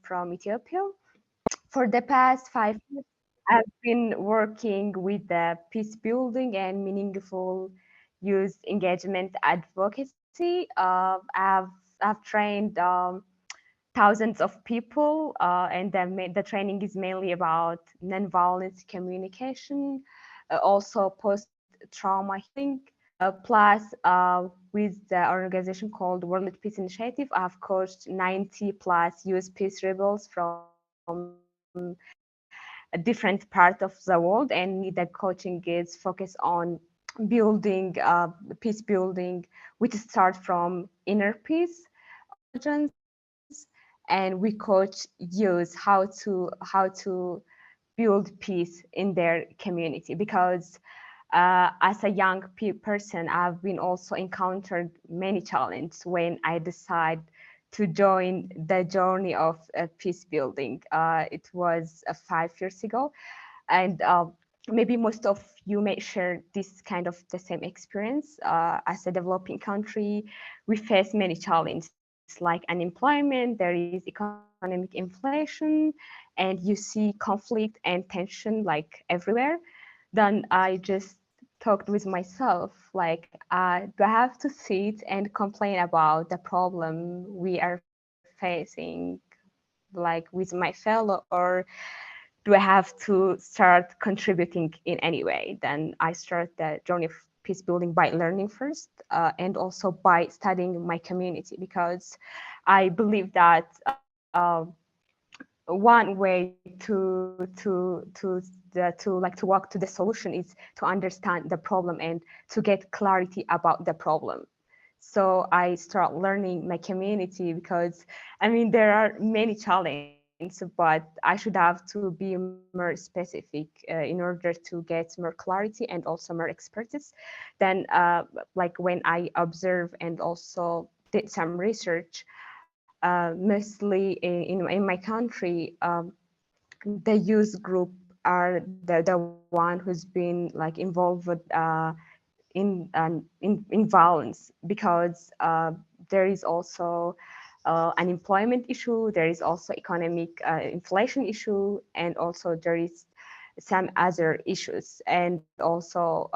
from Ethiopia. For the past 5 years, I've been working with the peace building and meaningful youth engagement advocacy. I've trained thousands of people, and the training is mainly about nonviolence communication, also post-trauma healing. Plus, with the organization called World Peace Initiative, I've coached 90 plus US peace rebels from a different part of the world, and the coaching is focused on building peace building, which start from inner peace origins, and we coach youth how to build peace in their community because as a young person, I've been also encountered many challenges when I decide to join the journey of peace building. It was 5 years ago, and maybe most of you may share this kind of the same experience. As a developing country, we face many challenges like unemployment, there is economic inflation, and you see conflict and tension like everywhere. Then I just talked with myself like, do I have to sit and complain about the problem we are facing like with my fellow, or do I have to start contributing in any way? Then I start the journey of peace building by learning first, and also by studying my community because I believe that one way to walk to the solution is to understand the problem and to get clarity about the problem. So I start learning my community because I mean there are many challenges, but I should have to be more specific in order to get more clarity and also more expertise. Then like when I observe and also did some research, mostly in my country, the youth group are the one who's been like involved in violence because there is also unemployment issue, there is also economic inflation issue, and also there is some other issues, and also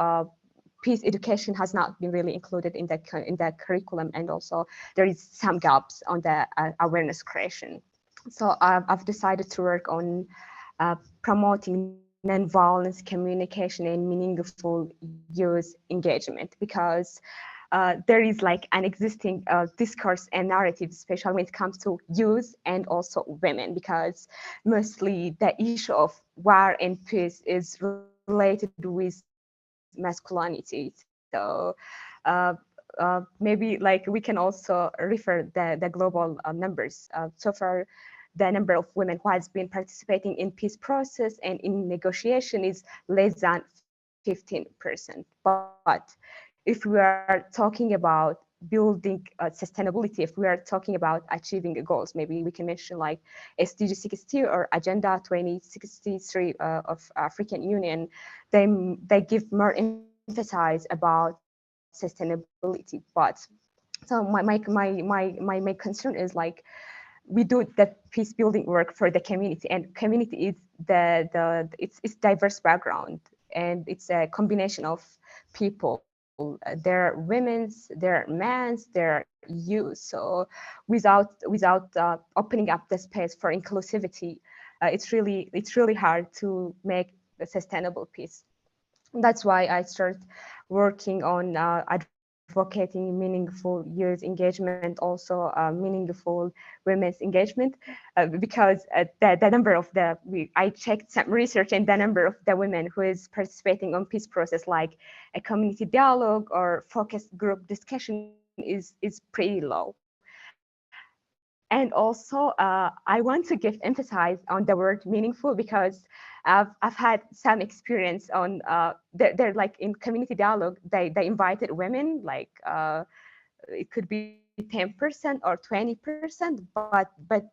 peace education has not been really included in the curriculum, and also there is some gaps on the awareness creation. So I've decided to work on promoting nonviolence communication and meaningful youth engagement because there is like an existing discourse and narrative, especially when it comes to youth and also women, because mostly the issue of war and peace is related with masculinity. So maybe like we can also refer the global numbers. So far, the number of women who has been participating in peace process and in negotiation is less than 15%. But if we are talking about building sustainability, if we are talking about achieving goals, maybe we can mention like SDG 60 or Agenda 2063 of African Union. They give more emphasis about sustainability. But so my main concern is like we do the peace building work for the community, and community is it's diverse background, and it's a combination of people. There are women's, there are men's, there are youth. So without opening up the space for inclusivity, it's really hard to make a sustainable peace. That's why I started working on advocating meaningful youth engagement, also meaningful women's engagement, because the number of I checked some research, and the number of the women who is participating on peace process, like a community dialogue or focus group discussion, is pretty low. And also, I want to give emphasis on the word meaningful because I've had some experience on they're like in community dialogue, they invited women like it could be 10% or 20%, but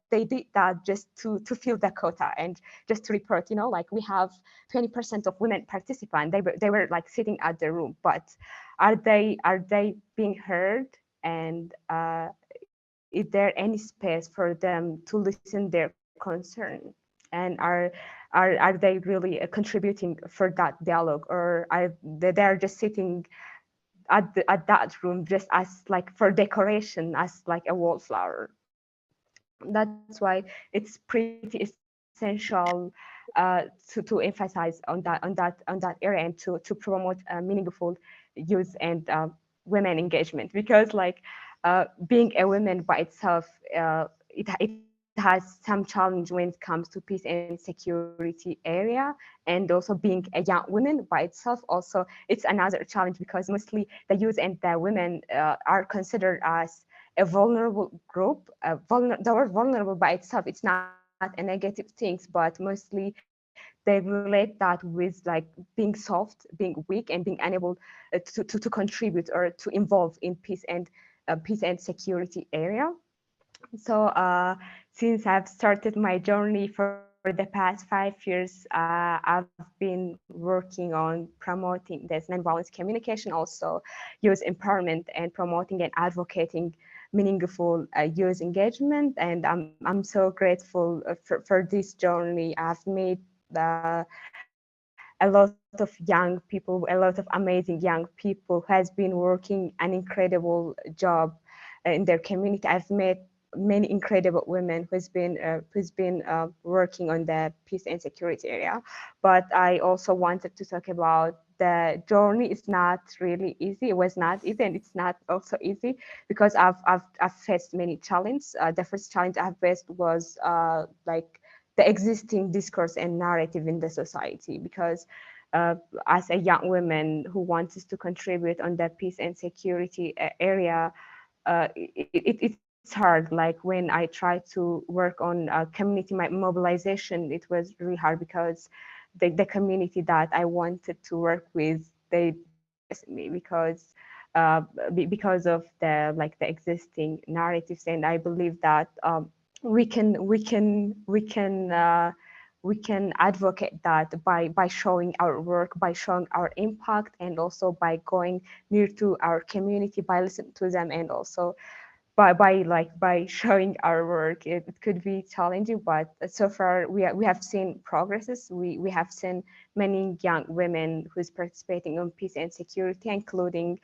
they did that just to fill the quota and just to report, like we have 20% of women participants. They were like sitting at the room, but are they being heard? And is there any space for them to listen their concern, and are they really contributing for that dialogue, or are they are just sitting at that room just as like for decoration, as like a wallflower? That's why it's pretty essential to emphasize on that area, and to promote meaningful youth and women engagement, because like being a woman by itself, it has some challenge when it comes to peace and security area, and also being a young woman by itself also it's another challenge, because mostly the youth and the women are considered as a vulnerable group. The word vulnerable by itself, it's not a negative thing, but mostly they relate that with like being soft, being weak, and being unable to contribute or to involve in peace and security area. So, since I've started my journey for the past 5 years, I've been working on promoting this nonviolence communication, also youth empowerment, and promoting and advocating meaningful youth engagement. And I'm so grateful for this journey. I've met a lot of young people, a lot of amazing young people who has been working an incredible job in their community. I've met many incredible women who's been working on the peace and security area. But I also wanted to talk about the journey. It's not really easy. It was not easy, and it's not also easy, because I've faced many challenges. The first challenge I've faced was like the existing discourse and narrative in the society, because uh, as a young woman who wants to contribute on the peace and security area, it's hard. Like when I tried to work on community mobilization, it was really hard, because the community that I wanted to work with, they didn't trust me, because because of the existing narratives. And I believe that we can advocate that by showing our work, by showing our impact, and also by going near to our community, by listening to them, and also by showing our work. It could be challenging, but so far we have seen progresses. We have seen many young women who's participating on peace and security, including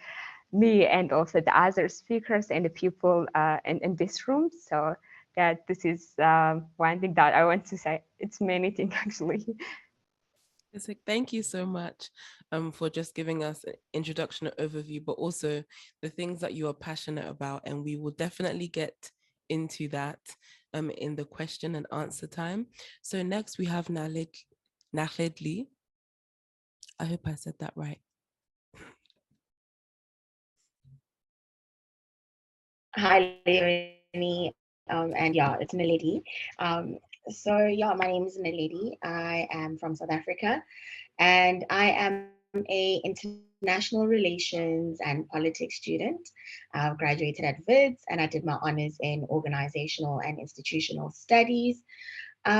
me, and also the other speakers and the people in this room. So yeah, this is one thing that I want to say. It's many things actually. It's like, thank you so much for just giving us an introduction and overview, but also the things that you are passionate about. And we will definitely get into that in the question and answer time. So next we have Nahledli. I hope I said that right. Hi, Leonie, and yeah, it's Naledi. So yeah, my name is Naledi. I am from South Africa, and I am a international relations and politics student. I've graduated at WITS, and I did my honors in organizational and institutional studies.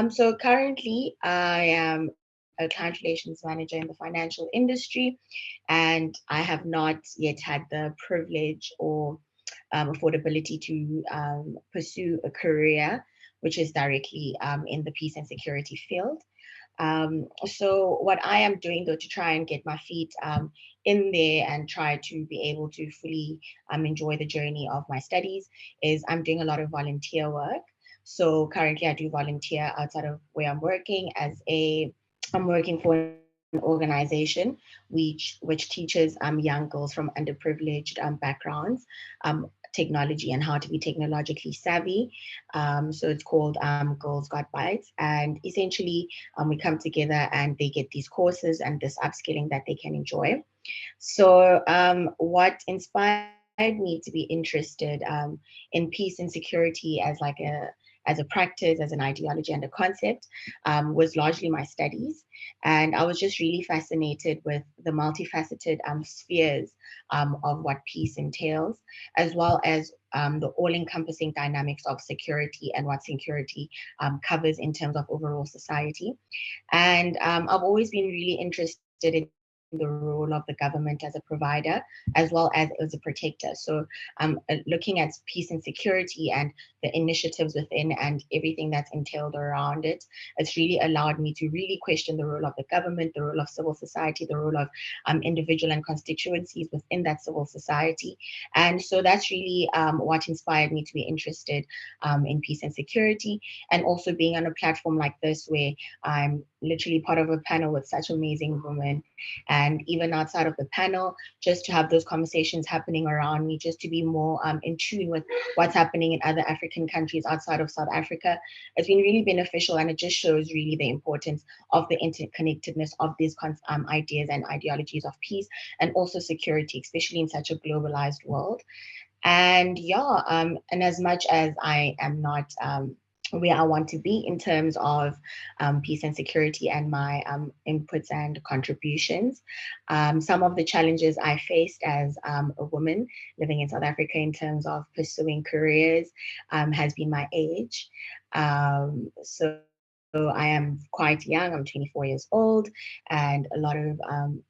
So currently, I am a client relations manager in the financial industry, and I have not yet had the privilege or affordability to pursue a career which is directly in the peace and security field. So what I am doing though to try and get my feet in there and try to be able to fully enjoy the journey of my studies is I'm doing a lot of volunteer work. So currently I do volunteer outside of where I'm working as a I'm working for an organization which teaches young girls from underprivileged backgrounds technology and how to be technologically savvy. So it's called Girls Got Bites, and essentially we come together and they get these courses and this upskilling that they can enjoy. So, what inspired me to be interested in peace and security as a practice, as an ideology and a concept, was largely my studies, and I was just really fascinated with the multifaceted spheres of what peace entails, as well as the all-encompassing dynamics of security and what security covers in terms of overall society. And I've always been really interested in the role of the government as a provider as well as a protector. So looking at peace and security and the initiatives within and everything that's entailed around it, it's really allowed me to really question the role of the government, the role of civil society, the role of individual and constituencies within that civil society. And so that's really what inspired me to be interested in peace and security, and also being on a platform like this where I'm literally part of a panel with such amazing women. And even outside of the panel, just to have those conversations happening around me, just to be more in tune with what's happening in other African countries outside of South Africa, it's been really beneficial. And it just shows really the importance of the interconnectedness of these ideas and ideologies of peace and also security, especially in such a globalized world. And yeah, and as much as I am not where I want to be in terms of peace and security and my inputs and contributions, some of the challenges I faced as a woman living in South Africa in terms of pursuing careers has been my age. So I am quite young. I'm 24 years old, and a lot of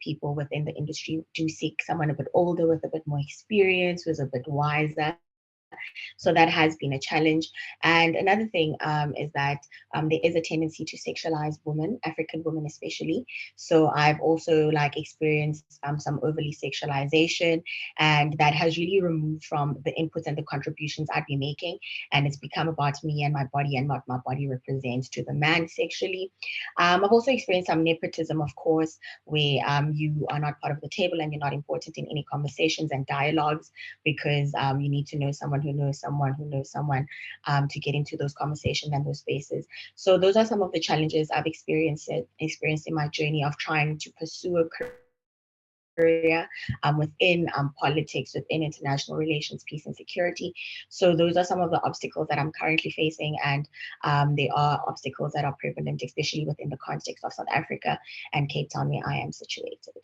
people within the industry do seek someone a bit older with a bit more experience, who's a bit wiser. So that has been a challenge. And another thing is that there is a tendency to sexualize women, African women especially. So I've also like experienced some overly sexualization, and that has really removed from the inputs and the contributions I'd be making. And it's become about me and my body and what my body represents to the man sexually. I've also experienced some nepotism, of course, where you are not part of the table and you're not important in any conversations and dialogues because you need to know someone who knows someone who knows someone to get into those conversations and those spaces. So those are some of the challenges I've experienced in my journey of trying to pursue a career within politics, within international relations, peace and security. So those are some of the obstacles that I'm currently facing, and they are obstacles that are prevalent, especially within the context of South Africa and Cape Town, where I am situated.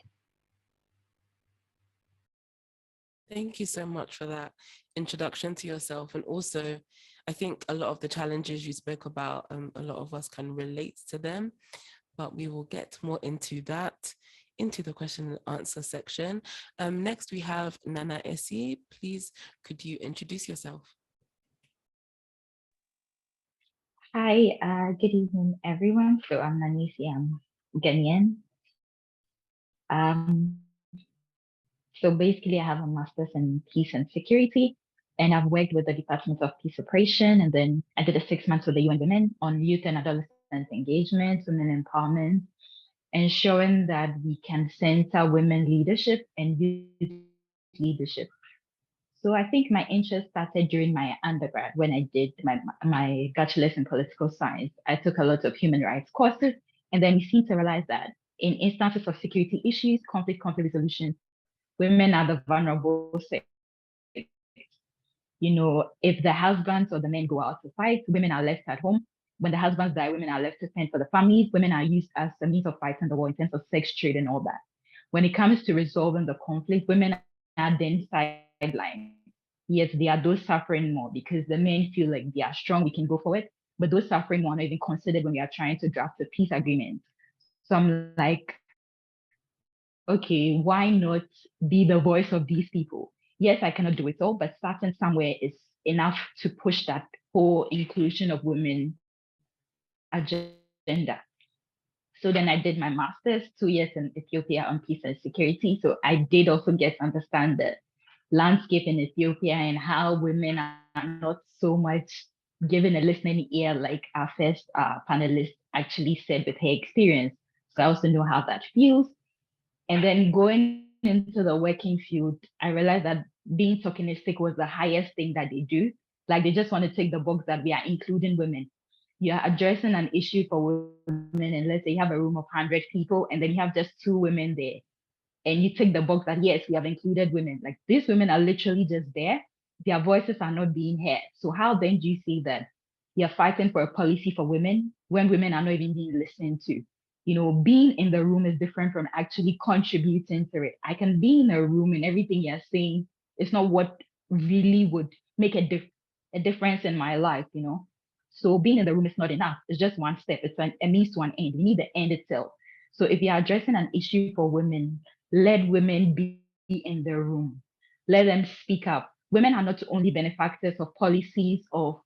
Thank you so much for that introduction to yourself. And also, I think a lot of the challenges you spoke about, a lot of us can relate to them, but we will get more into that into the question and answer section. Next, we have Nana Essie. Please, could you introduce yourself? Hi, good evening, everyone. So I'm Nanisi, I'm Ghanaian. So basically, I have a master's in peace and security, and I've worked with the Department of Peace Operation, and then I did a 6 months with the UN Women on youth and adolescent engagement, women empowerment, ensuring that we can center women leadership and youth leadership. So I think my interest started during my undergrad when I did my bachelor's in political science. I took a lot of human rights courses, and then we seem to realize that in instances of security issues, conflict resolution, women are the vulnerable sex. You know, if the husbands or the men go out to fight, women are left at home. When the husbands die, women are left to fend for the families. Women are used as a means of fighting the war in terms of sex trade and all that. When it comes to resolving the conflict, women are then sidelined. Yes, they are those suffering more because the men feel like they are strong, we can go forward. But those suffering more are not even considered when we are trying to draft a peace agreement. So I'm like, okay, why not be the voice of these people? Yes, I cannot do it all, but starting somewhere is enough to push that whole inclusion of women agenda. So then I did my master's, 2 years in Ethiopia on peace and security. So I did also get to understand the landscape in Ethiopia and how women are not so much given a listening ear like our first panelist actually said with her experience. So I also know how that feels. And then going into the working field, I realized that being tokenistic was the highest thing that they do. Like they just want to tick the box that we are including women. You are addressing an issue for women, and let's say you have a room of 100 people, and then you have just 2 women there, and you tick the box that yes, we have included women. Like these women are literally just there. Their voices are not being heard. So how then do you see that you're fighting for a policy for women when women are not even being listened to? Being in the room is different from actually contributing to it. I can be in a room and everything you're saying is not what really would make a difference in my life. So being in the room is not enough. It's just one step. It's a means to an end. We need the end itself. So if you're addressing an issue for women, let women be in the room. Let them speak up. Women are not only benefactors of policies of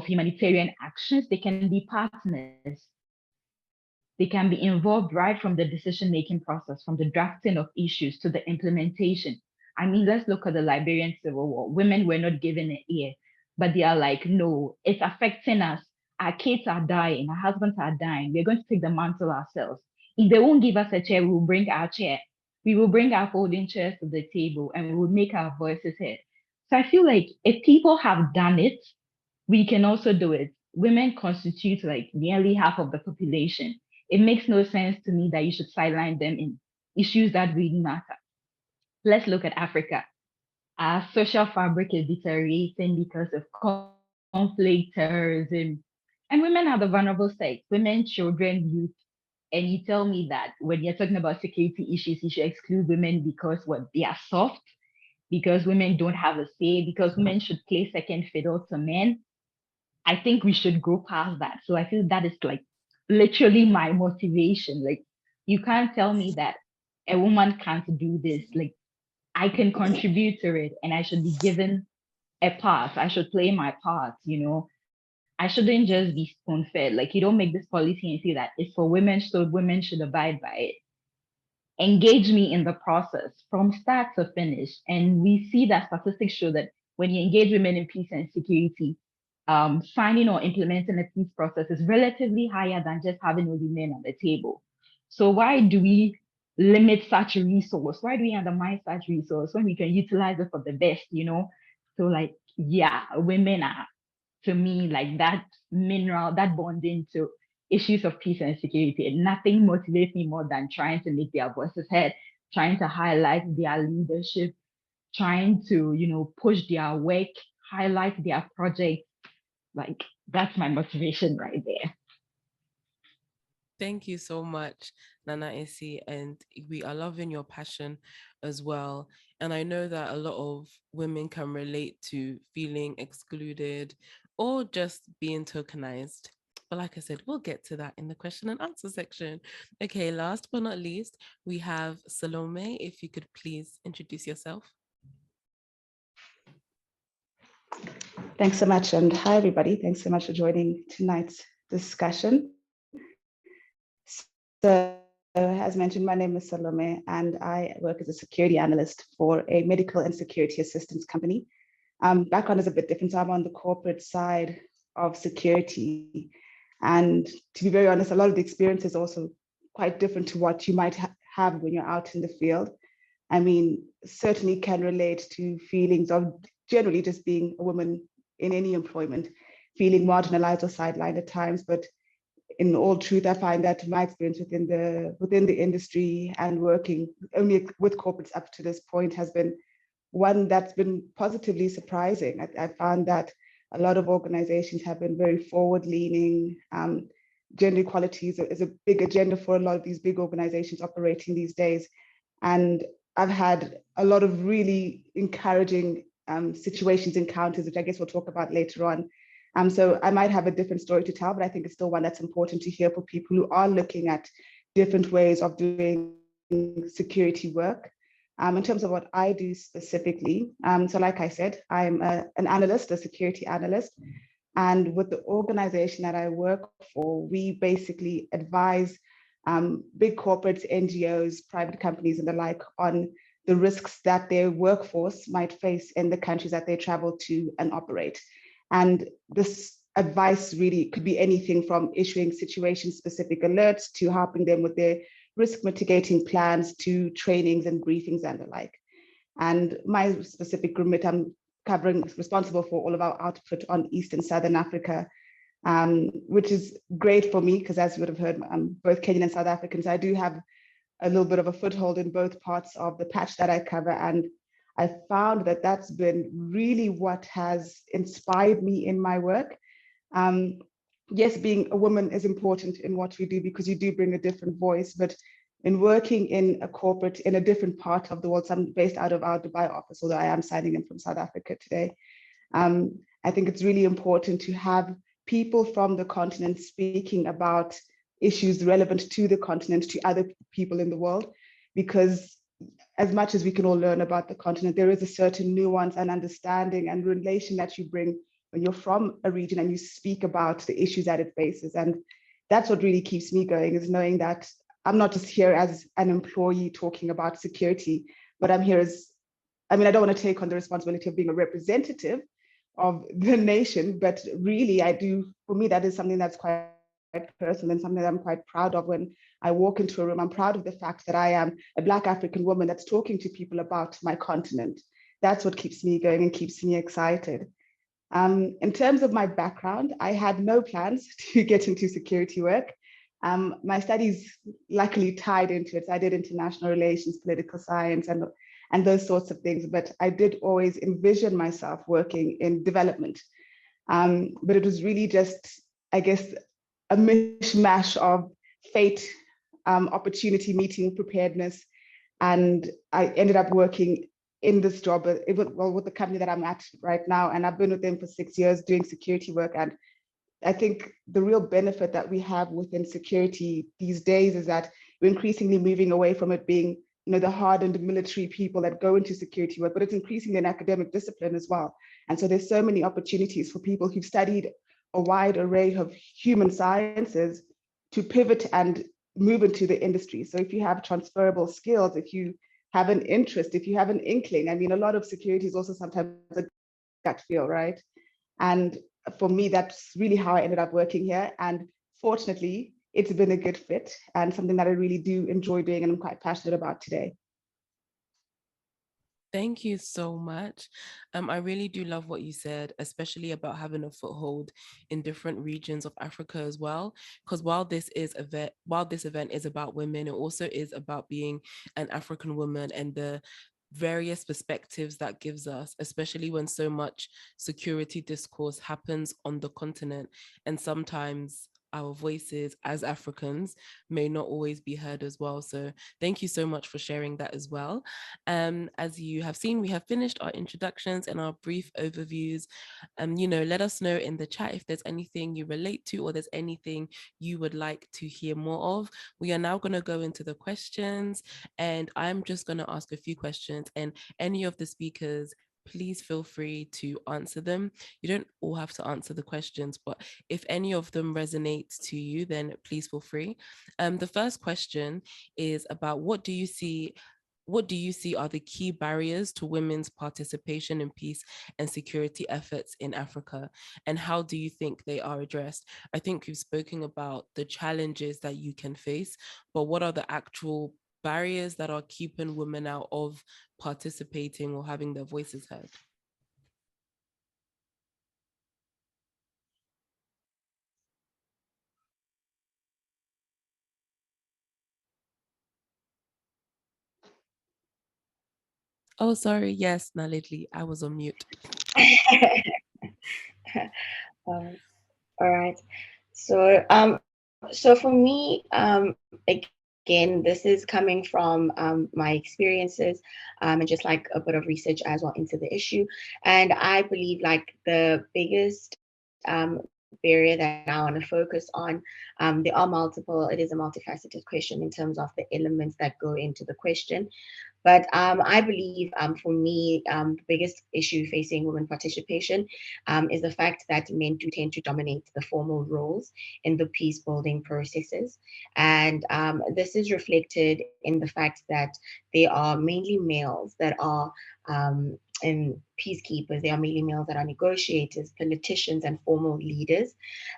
humanitarian actions, they can be partners. They can be involved right from the decision-making process, from the drafting of issues to the implementation. I mean, let's look at the Liberian Civil War. Women were not given an ear, but they are like, no, it's affecting us. Our kids are dying, our husbands are dying. We're going to take the mantle ourselves. If they won't give us a chair, we will bring our chair. We will bring our folding chairs to the table and we will make our voices heard. So I feel like if people have done it, we can also do it. Women constitute like nearly half of the population. It makes no sense to me that you should sideline them in issues that really matter. Let's look at Africa. Our social fabric is deteriorating because of conflict, terrorism, and women are the vulnerable sex. Women, children, youth. And you tell me that when you're talking about security issues, you should exclude women because what they are soft, because women don't have a say, because women should play second fiddle to men. I think we should go past that. So I feel that is like literally my motivation. Like you can't tell me that a woman can't do this. Like I can contribute to it and I should be given a part. I should play my part. I shouldn't just be spoon fed. Like you don't make this policy and say that it's for women, so women should abide by it. Engage me in the process from start to finish. And we see that statistics show that when you engage women in peace and security, signing or implementing a peace process is relatively higher than just having only men at the table. So why do we limit such a resource? Why do we undermine such resource when we can utilize it for the best? So like, yeah, women are to me like that mineral, that bonding to issues of peace and security. And nothing motivates me more than trying to make their voices heard, trying to highlight their leadership, trying to, push their work, highlight their project. Like that's my motivation right there. Thank you so much, Nana Isi. And we are loving your passion as well. And I know that a lot of women can relate to feeling excluded or just being tokenized. But like I said, we'll get to that in the question and answer section. Okay, last but not least, we have Salome. If you could please introduce yourself. Thanks so much. And hi, everybody. Thanks so much for joining tonight's discussion. So, as mentioned, my name is Salome, and I work as a security analyst for a medical and security assistance company. Background is a bit different. So I'm on the corporate side of security. And to be very honest, a lot of the experience is also quite different to what you might have when you're out in the field. I mean, certainly can relate to feelings of generally just being a woman in any employment, feeling marginalized or sidelined at times. But in all truth, I find that my experience within the industry and working only with corporates up to this point has been one that's been positively surprising. I found that a lot of organizations have been very forward-leaning. Gender equality is a big agenda for a lot of these big organizations operating these days. And I've had a lot of really encouraging situations, encounters, which I guess we'll talk about later on. So I might have a different story to tell, but I think it's still one that's important to hear for people who are looking at different ways of doing security work. In terms of what I do specifically, so like I said, I'm an analyst, a security analyst. And with the organization that I work for, we basically advise big corporates, NGOs, private companies, and the like on the risks that their workforce might face in the countries that they travel to and operate. And this advice really could be anything from issuing situation-specific alerts to helping them with their risk mitigating plans to trainings and briefings and the like. And my specific remit, I'm responsible for all of our output on East and Southern Africa, which is great for me because, as you would have heard, I'm both Kenyan and South African. So I do have a little bit of a foothold in both parts of the patch that I cover. And I found that that's been really what has inspired me in my work. Yes, being a woman is important in what we do because you do bring a different voice, but in working in a corporate in a different part of the world, so I'm based out of our Dubai office, although I am signing in from South Africa today. I think it's really important to have people from the continent speaking about issues relevant to the continent, to other people in the world, because as much as we can all learn about the continent, there is a certain nuance and understanding and relation that you bring when you're from a region and you speak about the issues that it faces. And that's what really keeps me going, is knowing that I'm not just here as an employee talking about security, but I'm here as, I mean, I don't want to take on the responsibility of being a representative of the nation, but really I do, for me, that is something that's quite personal and something that I'm quite proud of. When I walk into a room, I'm proud of the fact that I am a Black African woman that's talking to people about my continent. That's what keeps me going and keeps me excited. In terms of my background, I had no plans to get into security work. My studies luckily tied into it. So I did international relations, political science, and those sorts of things. But I did always envision myself working in development. But it was really just, I guess, a mishmash of fate, opportunity, meeting, preparedness. And I ended up working in this job, well, with the company that I'm at right now. And I've been with them for 6 years doing security work. And I think the real benefit that we have within security these days is that we're increasingly moving away from it being, the hardened military people that go into security work, but it's increasingly an academic discipline as well. And so there's so many opportunities for people who've studied a wide array of human sciences to pivot and move into the industry. So if you have transferable skills, if you have an interest, if you have an inkling, I mean, a lot of security is also sometimes a gut feel, right? And for me, that's really how I ended up working here. And fortunately, it's been a good fit and something that I really do enjoy doing and I'm quite passionate about today. Thank you so much. I really do love what you said, especially about having a foothold in different regions of Africa as well. Because while this event is about women, it also is about being an African woman and the various perspectives that gives us, especially when so much security discourse happens on the continent, and sometimes our voices as Africans may not always be heard as well. So thank you so much for sharing that as well. As you have seen, we have finished our introductions and our brief overviews. Let us know in the chat if there's anything you relate to or there's anything you would like to hear more of. We are now going to go into the questions, and I'm just going to ask a few questions, and any of the speakers, please feel free to answer them. You don't all have to answer the questions, but if any of them resonates to you, then please feel free. The first question is about what do you see are the key barriers to women's participation in peace and security efforts in Africa? And how do you think they are addressed? I think we've spoken about the challenges that you can face, but what are the actual barriers that are keeping women out of participating or having their voices heard? Oh, sorry. Yes, Nalidli, I was on mute. Um, all right. So for me, again, this is coming from my experiences, and just like a bit of research as well into the issue. And I believe like the biggest barrier that I want to focus on, there are multiple. It is a multifaceted question in terms of the elements that go into the question. But I believe for me, the biggest issue facing women participation is the fact that men do tend to dominate the formal roles in the peace building processes. And this is reflected in the fact that they are mainly males that are in peacekeepers. They are mainly males that are negotiators, politicians, and formal leaders.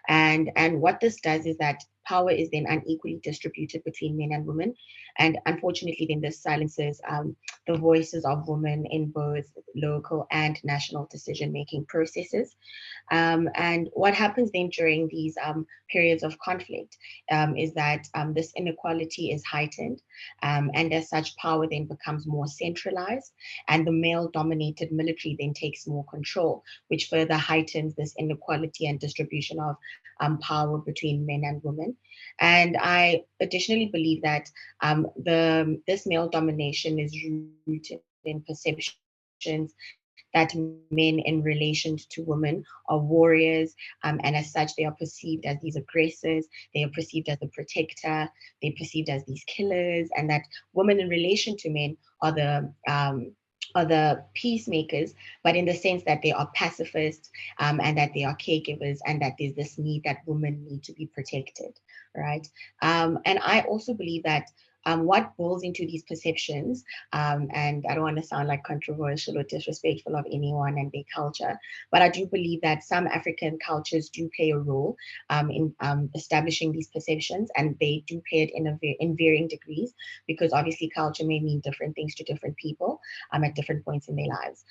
And what this does is that power is then unequally distributed between men and women. And unfortunately, then this silences the voices of women in both local and national decision making processes. And what happens then during these periods of conflict is that this inequality is heightened, and as such, power then becomes more centralized, and the male dominated military then takes more control, which further heightens this inequality and distribution of power between men and women. And I additionally believe that this male domination is rooted in perceptions that that men in relation to women are warriors, and as such, they are perceived as these aggressors, they are perceived as the protector, they're perceived as these killers, and that women in relation to men are the peacemakers, but in the sense that they are pacifists, and that they are caregivers, and that there's this need that women need to be protected, right? And I also believe that what boils into these perceptions, and I don't want to sound like controversial or disrespectful of anyone and their culture, but I do believe that some African cultures do play a role in establishing these perceptions, and they do play it in varying degrees, because obviously culture may mean different things to different people at different points in their lives.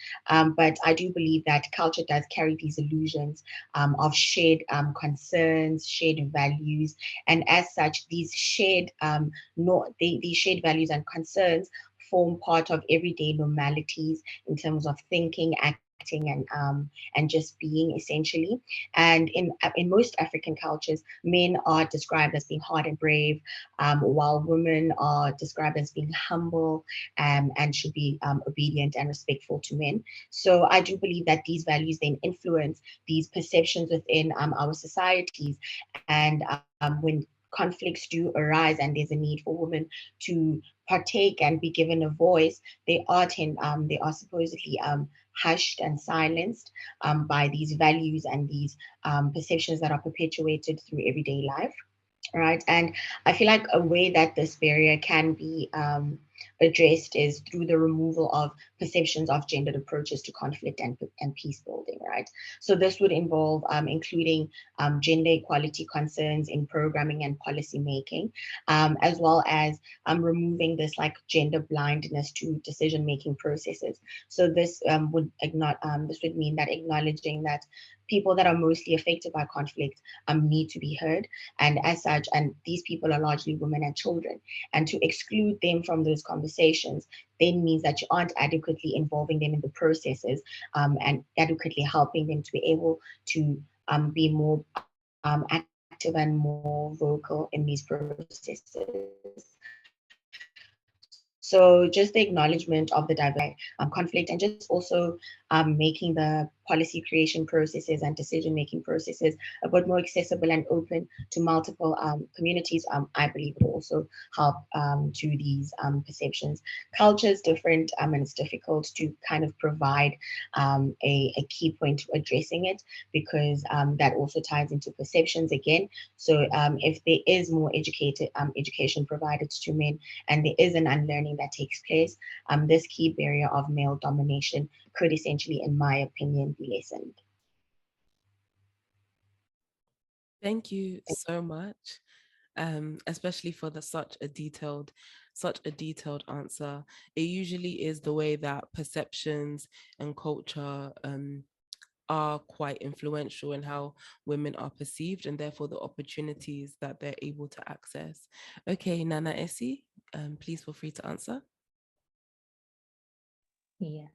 But I do believe that culture does carry these illusions of shared concerns, shared values, and as such, these shared these shared values and concerns form part of everyday normalities in terms of thinking, acting, and just being essentially. And in most African cultures, men are described as being hard and brave, while women are described as being humble, and should be obedient and respectful to men. So I do believe that these values then influence these perceptions within our societies, and when conflicts do arise and there's a need for women to partake and be given a voice, they are supposedly hushed and silenced by these values and these perceptions that are perpetuated through everyday life, right? And I feel like a way that this barrier can be addressed is through the removal of perceptions of gendered approaches to conflict and peace building, right? So this would involve including gender equality concerns in programming and policy making, as well as removing this like gender blindness to decision making processes. So this would mean that acknowledging that people that are mostly affected by conflict need to be heard, and as such, and these people are largely women and children, and to exclude them from those conversations then means that you aren't adequately involving them in the processes, and adequately helping them to be able to be more active and more vocal in these processes. So just the acknowledgement of the diversity conflict, and just also making the policy creation processes and decision making processes a bit more accessible and open to multiple communities, I believe it will also help to these perceptions. Culture is different, and it's difficult to kind of provide a key point to addressing it, because that also ties into perceptions again. So if there is more education provided to men, and there is an unlearning that takes place, this key barrier of male domination could essentially, in my opinion, be lessened. Thank you so much, especially for such a detailed answer. It usually is the way that perceptions and culture are quite influential in how women are perceived and therefore the opportunities that they're able to access. Okay, Nana Essie, please feel free to answer. Yeah.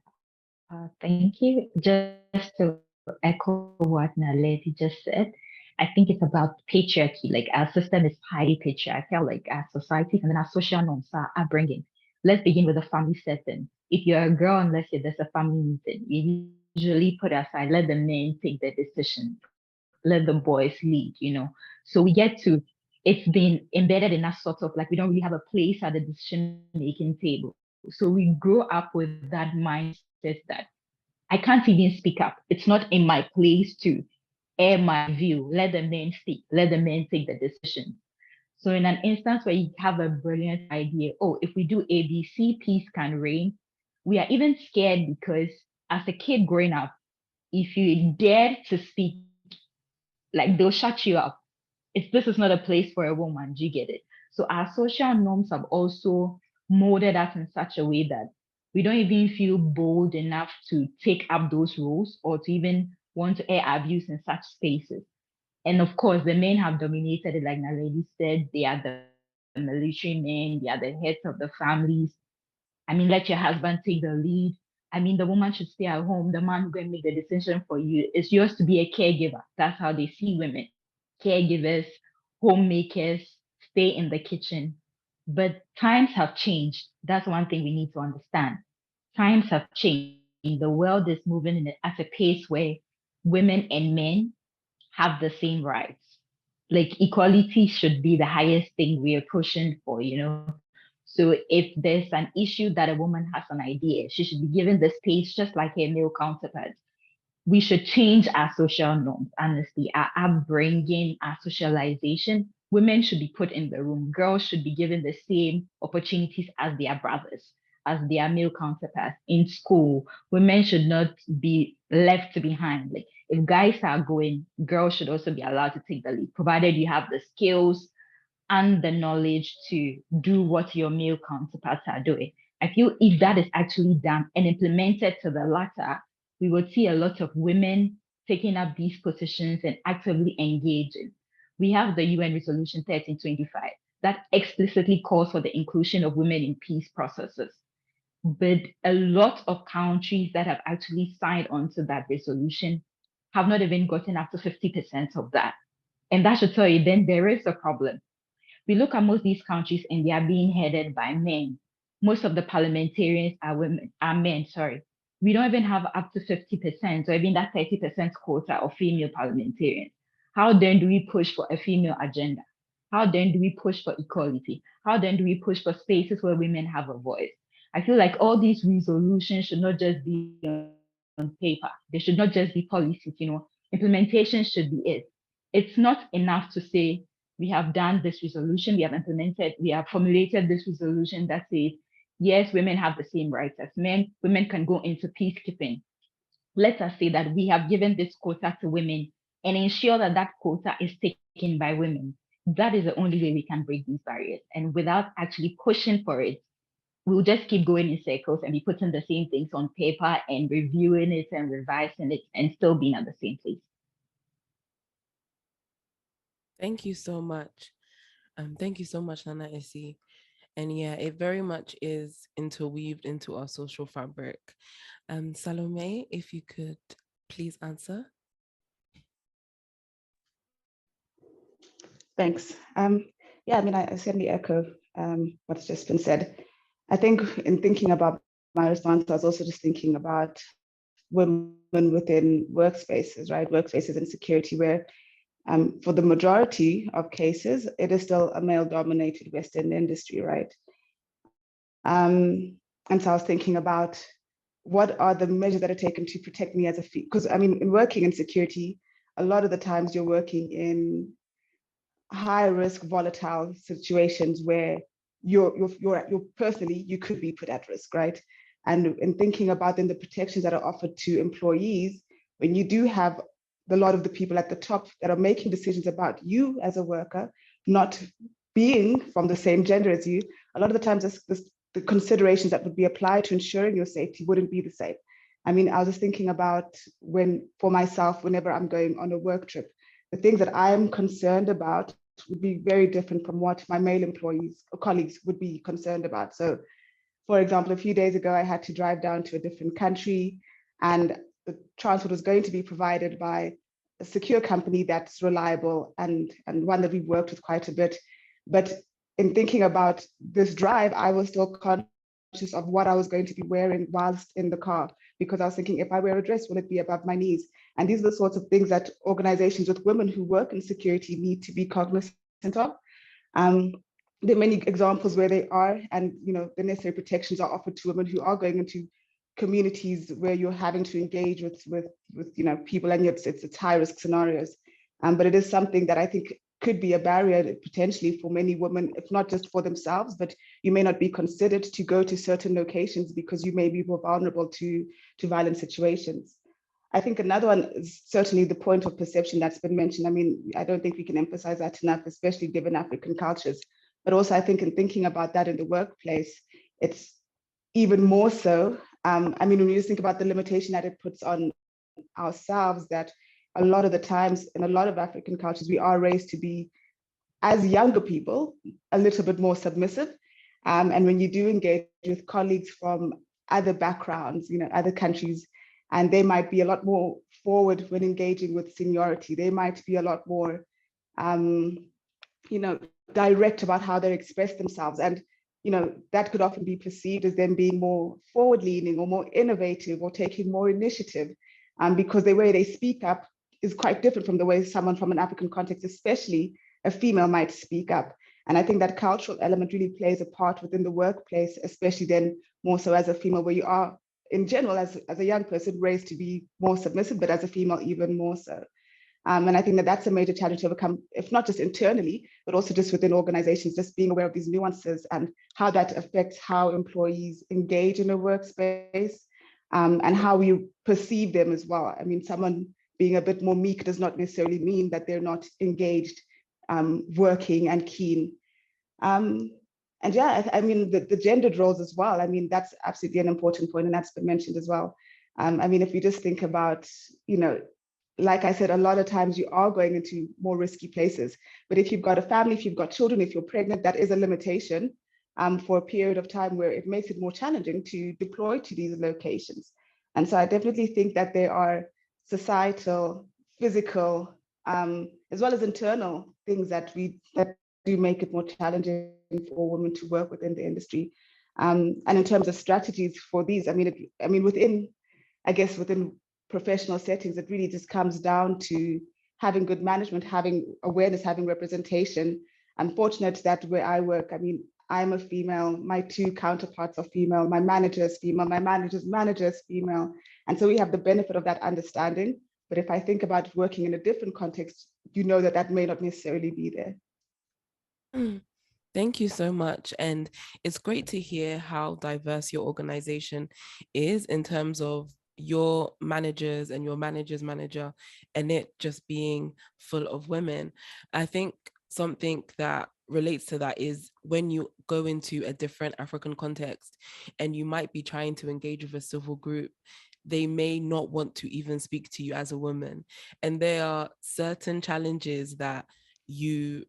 Thank you. Just to echo what Naledi just said, I think it's about patriarchy. Like our system is highly patriarchal, like our societies and then our social norms are upbringing. Let's begin with the family setting. If you're a girl and let's say there's a family meeting, we usually put aside, let the men take the decision, let the boys lead. So we get to, it's been embedded in us sort of like we don't really have a place at the decision making table. So we grow up with that mindset that I can't even speak up. It's not in my place to air my view. Let the men speak. Let the men take the decision. So in an instance where you have a brilliant idea, oh, if we do ABC, peace can reign. We are even scared because as a kid growing up, if you dare to speak, like they'll shut you up. This is not a place for a woman. Do you get it? So our social norms have also molded us in such a way that we don't even feel bold enough to take up those roles or to even want to air our views in such spaces. And of course, the men have dominated it, like Naledi said. They are the military men, they are the heads of the families. I mean, let your husband take the lead. I mean, the woman should stay at home. The man who's going to make the decision for you. It's yours to be a caregiver. That's how they see women. Caregivers, homemakers, stay in the kitchen. But times have changed. That's one thing we need to understand. Times have changed. the world is moving at a pace where women and men have the same rights. Like equality should be the highest thing we are pushing for, you know. So if there's an issue that a woman has an idea, she should be given the space just like her male counterparts. We should change our social norms, honestly, our upbringing, our socialization. Women should be put in the room. Girls should be given the same opportunities as their brothers, as their male counterparts in school. Women should not be left behind. Like if guys are going, girls should also be allowed to take the lead, provided you have the skills and the knowledge to do what your male counterparts are doing. I feel if that is actually done and implemented to the latter, we would see a lot of women taking up these positions and actively engaging. We have the UN Resolution 1325 that explicitly calls for the inclusion of women in peace processes. But a lot of countries that have actually signed onto that resolution have not even gotten up to 50% of that. And that should tell you then there is a problem. We look at most of these countries and they are being headed by men. Most of the parliamentarians are women, are men, sorry. We don't even have up to 50% or even that 30% quota of female parliamentarians. How then do we push for a female agenda? How then do we push for equality? How then do we push for spaces where women have a voice? I feel like all these resolutions should not just be on paper. They should not just be policies, implementation should be it. It's not enough to say we have done this resolution, we have formulated this resolution that says, yes, women have the same rights as men, women can go into peacekeeping. Let us say that we have given this quota to women and ensure that that quota is taken by women. That is the only way we can break these barriers. And without actually pushing for it, we'll just keep going in circles and be putting the same things on paper and reviewing it and revising it and still being at the same place. Thank you so much. Thank you so much, Nana Essie. And yeah, it very much is interweaved into our social fabric. Salome, if you could please answer. Thanks. Yeah, I mean, I certainly echo what's just been said. I think in thinking about my response, I was also just thinking about women within workspaces, right? Workspaces and security, where for the majority of cases, it is still a male-dominated Western industry, right? And so I was thinking about what are the measures that are taken to protect me as a female? Because I mean, in working in security, a lot of the times you're working in high risk, volatile situations where you're personally, you could be put at risk, right? And in thinking about then the protections that are offered to employees, when you do have a lot of the people at the top that are making decisions about you as a worker, not being from the same gender as you, a lot of the times the considerations that would be applied to ensuring your safety wouldn't be the same. I mean, I was just thinking about for myself, whenever I'm going on a work trip, the things that I'm concerned about would be very different from what my male employees or colleagues would be concerned about. So, for example, a few days ago, I had to drive down to a different country, and the transport was going to be provided by a secure company that's reliable and one that we've worked with quite a bit. But in thinking about this drive, I was still conscious of what I was going to be wearing whilst in the car, because I was thinking, if I wear a dress, will it be above my knees? And these are the sorts of things that organizations with women who work in security need to be cognizant of. There are many examples where they are, and the necessary protections are offered to women who are going into communities where you're having to engage with people, and it's high risk scenarios. But it is something that I think could be a barrier potentially for many women, if not just for themselves, but you may not be considered to go to certain locations because you may be more vulnerable to violent situations. I think another one is certainly the point of perception that's been mentioned. I mean, I don't think we can emphasize that enough, especially given African cultures. But also, I think in thinking about that in the workplace, it's even more so. I mean, when you just think about the limitation that it puts on ourselves, that a lot of the times in a lot of African cultures, we are raised to be, as younger people, a little bit more submissive. And when you do engage with colleagues from other backgrounds, other countries, and they might be a lot more forward when engaging with seniority. They might be a lot more, direct about how they express themselves. And that could often be perceived as them being more forward leaning or more innovative or taking more initiative, because the way they speak up is quite different from the way someone from an African context, especially a female, might speak up. And I think that cultural element really plays a part within the workplace, especially then more so as a female, where you are in general as a young person raised to be more submissive, but as a female even more so. And I think that that's a major challenge to overcome, if not just internally, but also just within organizations, just being aware of these nuances and how that affects how employees engage in a workspace, and how you perceive them as well. I mean, someone being a bit more meek does not necessarily mean that they're not engaged, working and keen. Um, and yeah, I mean, the gendered roles as well. I mean, that's absolutely an important point, and that's been mentioned as well. I mean, if you just think about, like I said, a lot of times you are going into more risky places. But if you've got a family, if you've got children, if you're pregnant, that is a limitation, for a period of time where it makes it more challenging to deploy to these locations. And so I definitely think that there are societal, physical, as well as internal things that do make it more challenging for women to work within the industry. And in terms of strategies for these, I guess within professional settings, it really just comes down to having good management, having awareness, having representation. I'm fortunate that where I work, I mean, I'm a female, my two counterparts are female, my manager is female, my manager's manager is female. And so we have the benefit of that understanding. But if I think about working in a different context, that that may not necessarily be there. Mm. Thank you so much. And it's great to hear how diverse your organization is in terms of your managers and your manager's manager, and it just being full of women. I think something that relates to that is when you go into a different African context and you might be trying to engage with a civil group, they may not want to even speak to you as a woman. And there are certain challenges that you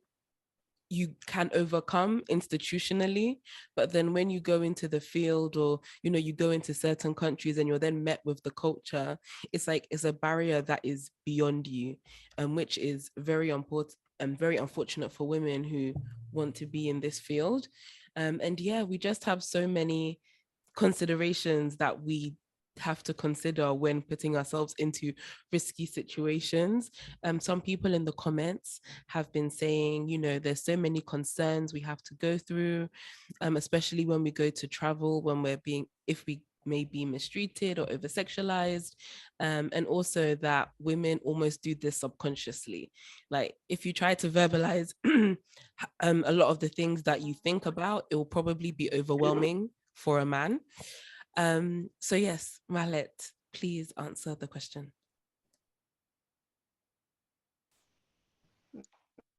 you can overcome institutionally, but then when you go into the field, or you go into certain countries and you're then met with the culture, it's like it's a barrier that is beyond you, which is very important and very unfortunate for women who want to be in this field. And yeah, we just have so many considerations that we have to consider when putting ourselves into risky situations. Some people in the comments have been saying, there's so many concerns we have to go through, especially when we go to travel, when if we may be mistreated or over sexualized, and also that women almost do this subconsciously. Like if you try to verbalize a lot of the things that you think about, it will probably be overwhelming for a man. So yes, Malet, please answer the question.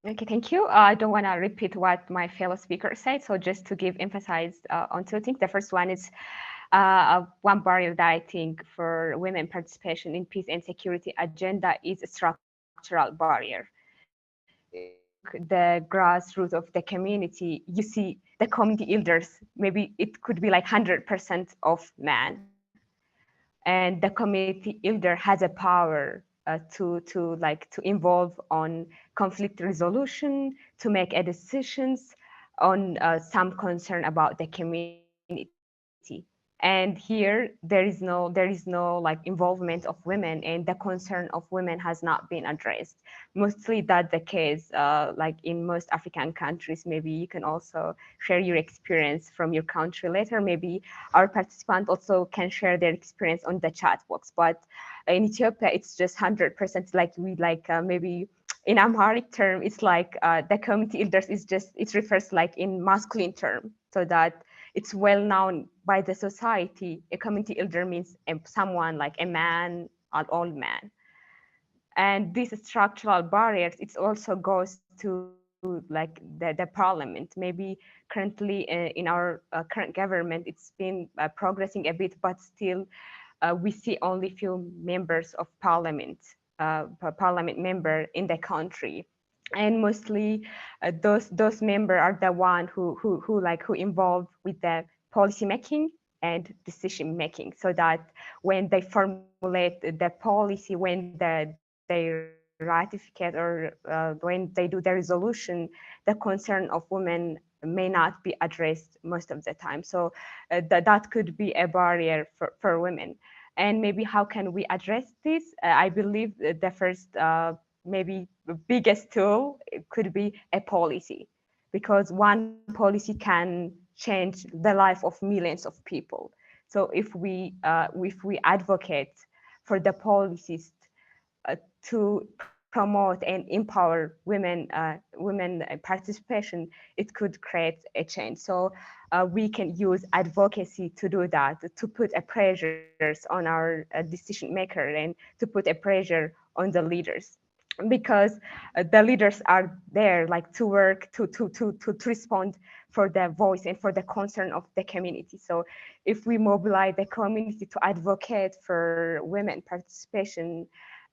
Okay, thank you. I don't want to repeat what my fellow speaker said. So just to give emphasis on two things. The first one is one barrier that I think for women participation in peace and security agenda is a structural barrier. If you look the grassroots of the community, you see the community elders. Maybe it could be like 100% of men, and the community elder has a power to involve on conflict resolution, to make a decisions on some concern about the community. And here there is no like involvement of women, and the concern of women has not been addressed. Mostly that the case, like in most African countries. Maybe you can also share your experience from your country later. Maybe our participant also can share their experience on the chat box. But in Ethiopia, it's just 100%. Like we like maybe in Amharic term, it's like the community elders is just it refers like in masculine term, so that it's well known by the society. A community elder means someone like a man, an old man. And these structural barriers, it also goes to like the parliament. Maybe currently in our current government, it's been progressing a bit, but still we see only few members of parliament, parliament member in the country. And mostly those members are the one who involved with the policy making and decision making, so that when they formulate the policy, when they ratificate or when they do the resolution, the concern of women may not be addressed most of the time. So that could be a barrier for women. And maybe how can we address this? I believe the first, maybe the biggest tool could be a policy, because one policy can change the life of millions of people. So if we advocate for the policies to promote and empower women participation, it could create a change. So we can use advocacy to do that, to put a pressures on our decision maker and to put a pressure on the leaders, because the leaders are there like to work to respond for the voice and for the concern of the community. So if we mobilize the community to advocate for women participation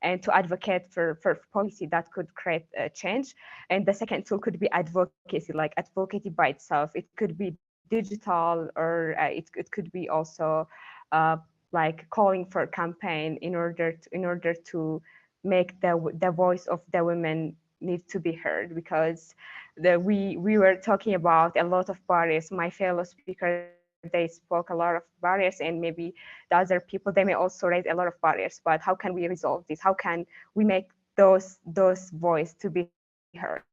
and to advocate for policy, that could create a change. And the second tool could be advocacy, like advocacy by itself. It could be digital, or it could be also uh, like calling for a campaign in order to make the voice of the women need to be heard, because we were talking about a lot of barriers. My fellow speaker, they spoke a lot of barriers, and maybe the other people, they may also raise a lot of barriers. But how can we resolve this? How can we make those voice to be heard?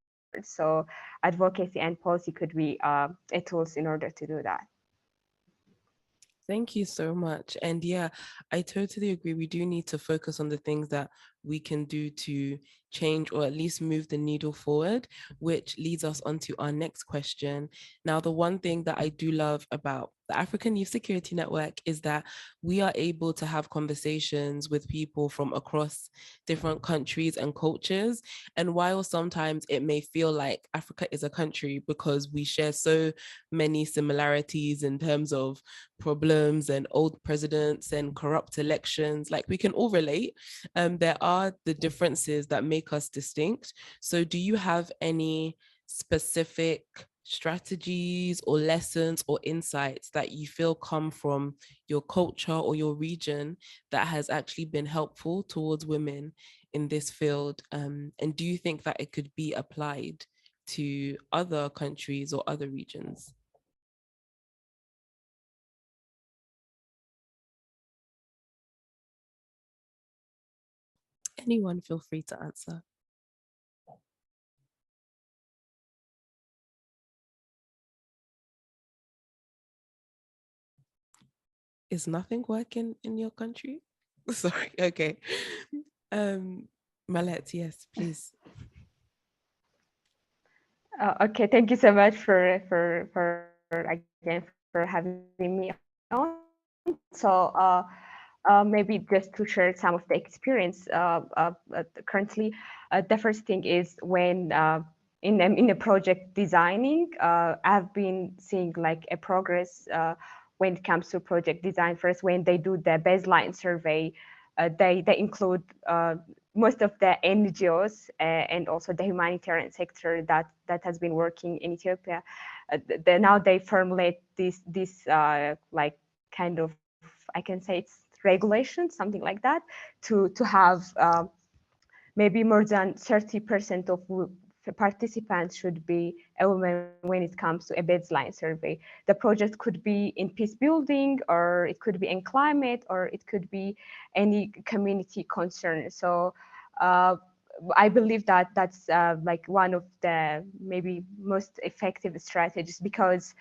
So advocacy and policy could be a tools in order to do that. Thank you so much. And yeah, I totally agree. We do need to focus on the things that we can do to change or at least move the needle forward, which leads us on to our next question. Now, the one thing that I do love about the African Youth Security Network is that we are able to have conversations with people from across different countries and cultures. And while sometimes it may feel like Africa is a country because we share so many similarities in terms of problems and old presidents and corrupt elections, like we can all relate. There are the differences that make us distinct. So, do you have any specific strategies or lessons or insights that you feel come from your culture or your region that has actually been helpful towards women in this field? And do you think that it could be applied to other countries or other regions? Anyone feel free to answer. Is nothing working in your country? Sorry. Okay. Um, Malet, yes, please. Okay, thank you so much for again for having me on. So maybe just to share some of the experience. Currently, the first thing is when in a project designing, I've been seeing like a progress when it comes to project design. First, when they do the baseline survey, they include most of the NGOs and also the humanitarian sector that has been working in Ethiopia. Now they formulate this like kind of, I can say it's regulation, something like that, to have maybe more than 30% of participants should be a woman when it comes to a baseline survey. The project could be in peace building, or it could be in climate, or it could be any community concern. So uh, I believe that that's like one of the maybe most effective strategies, because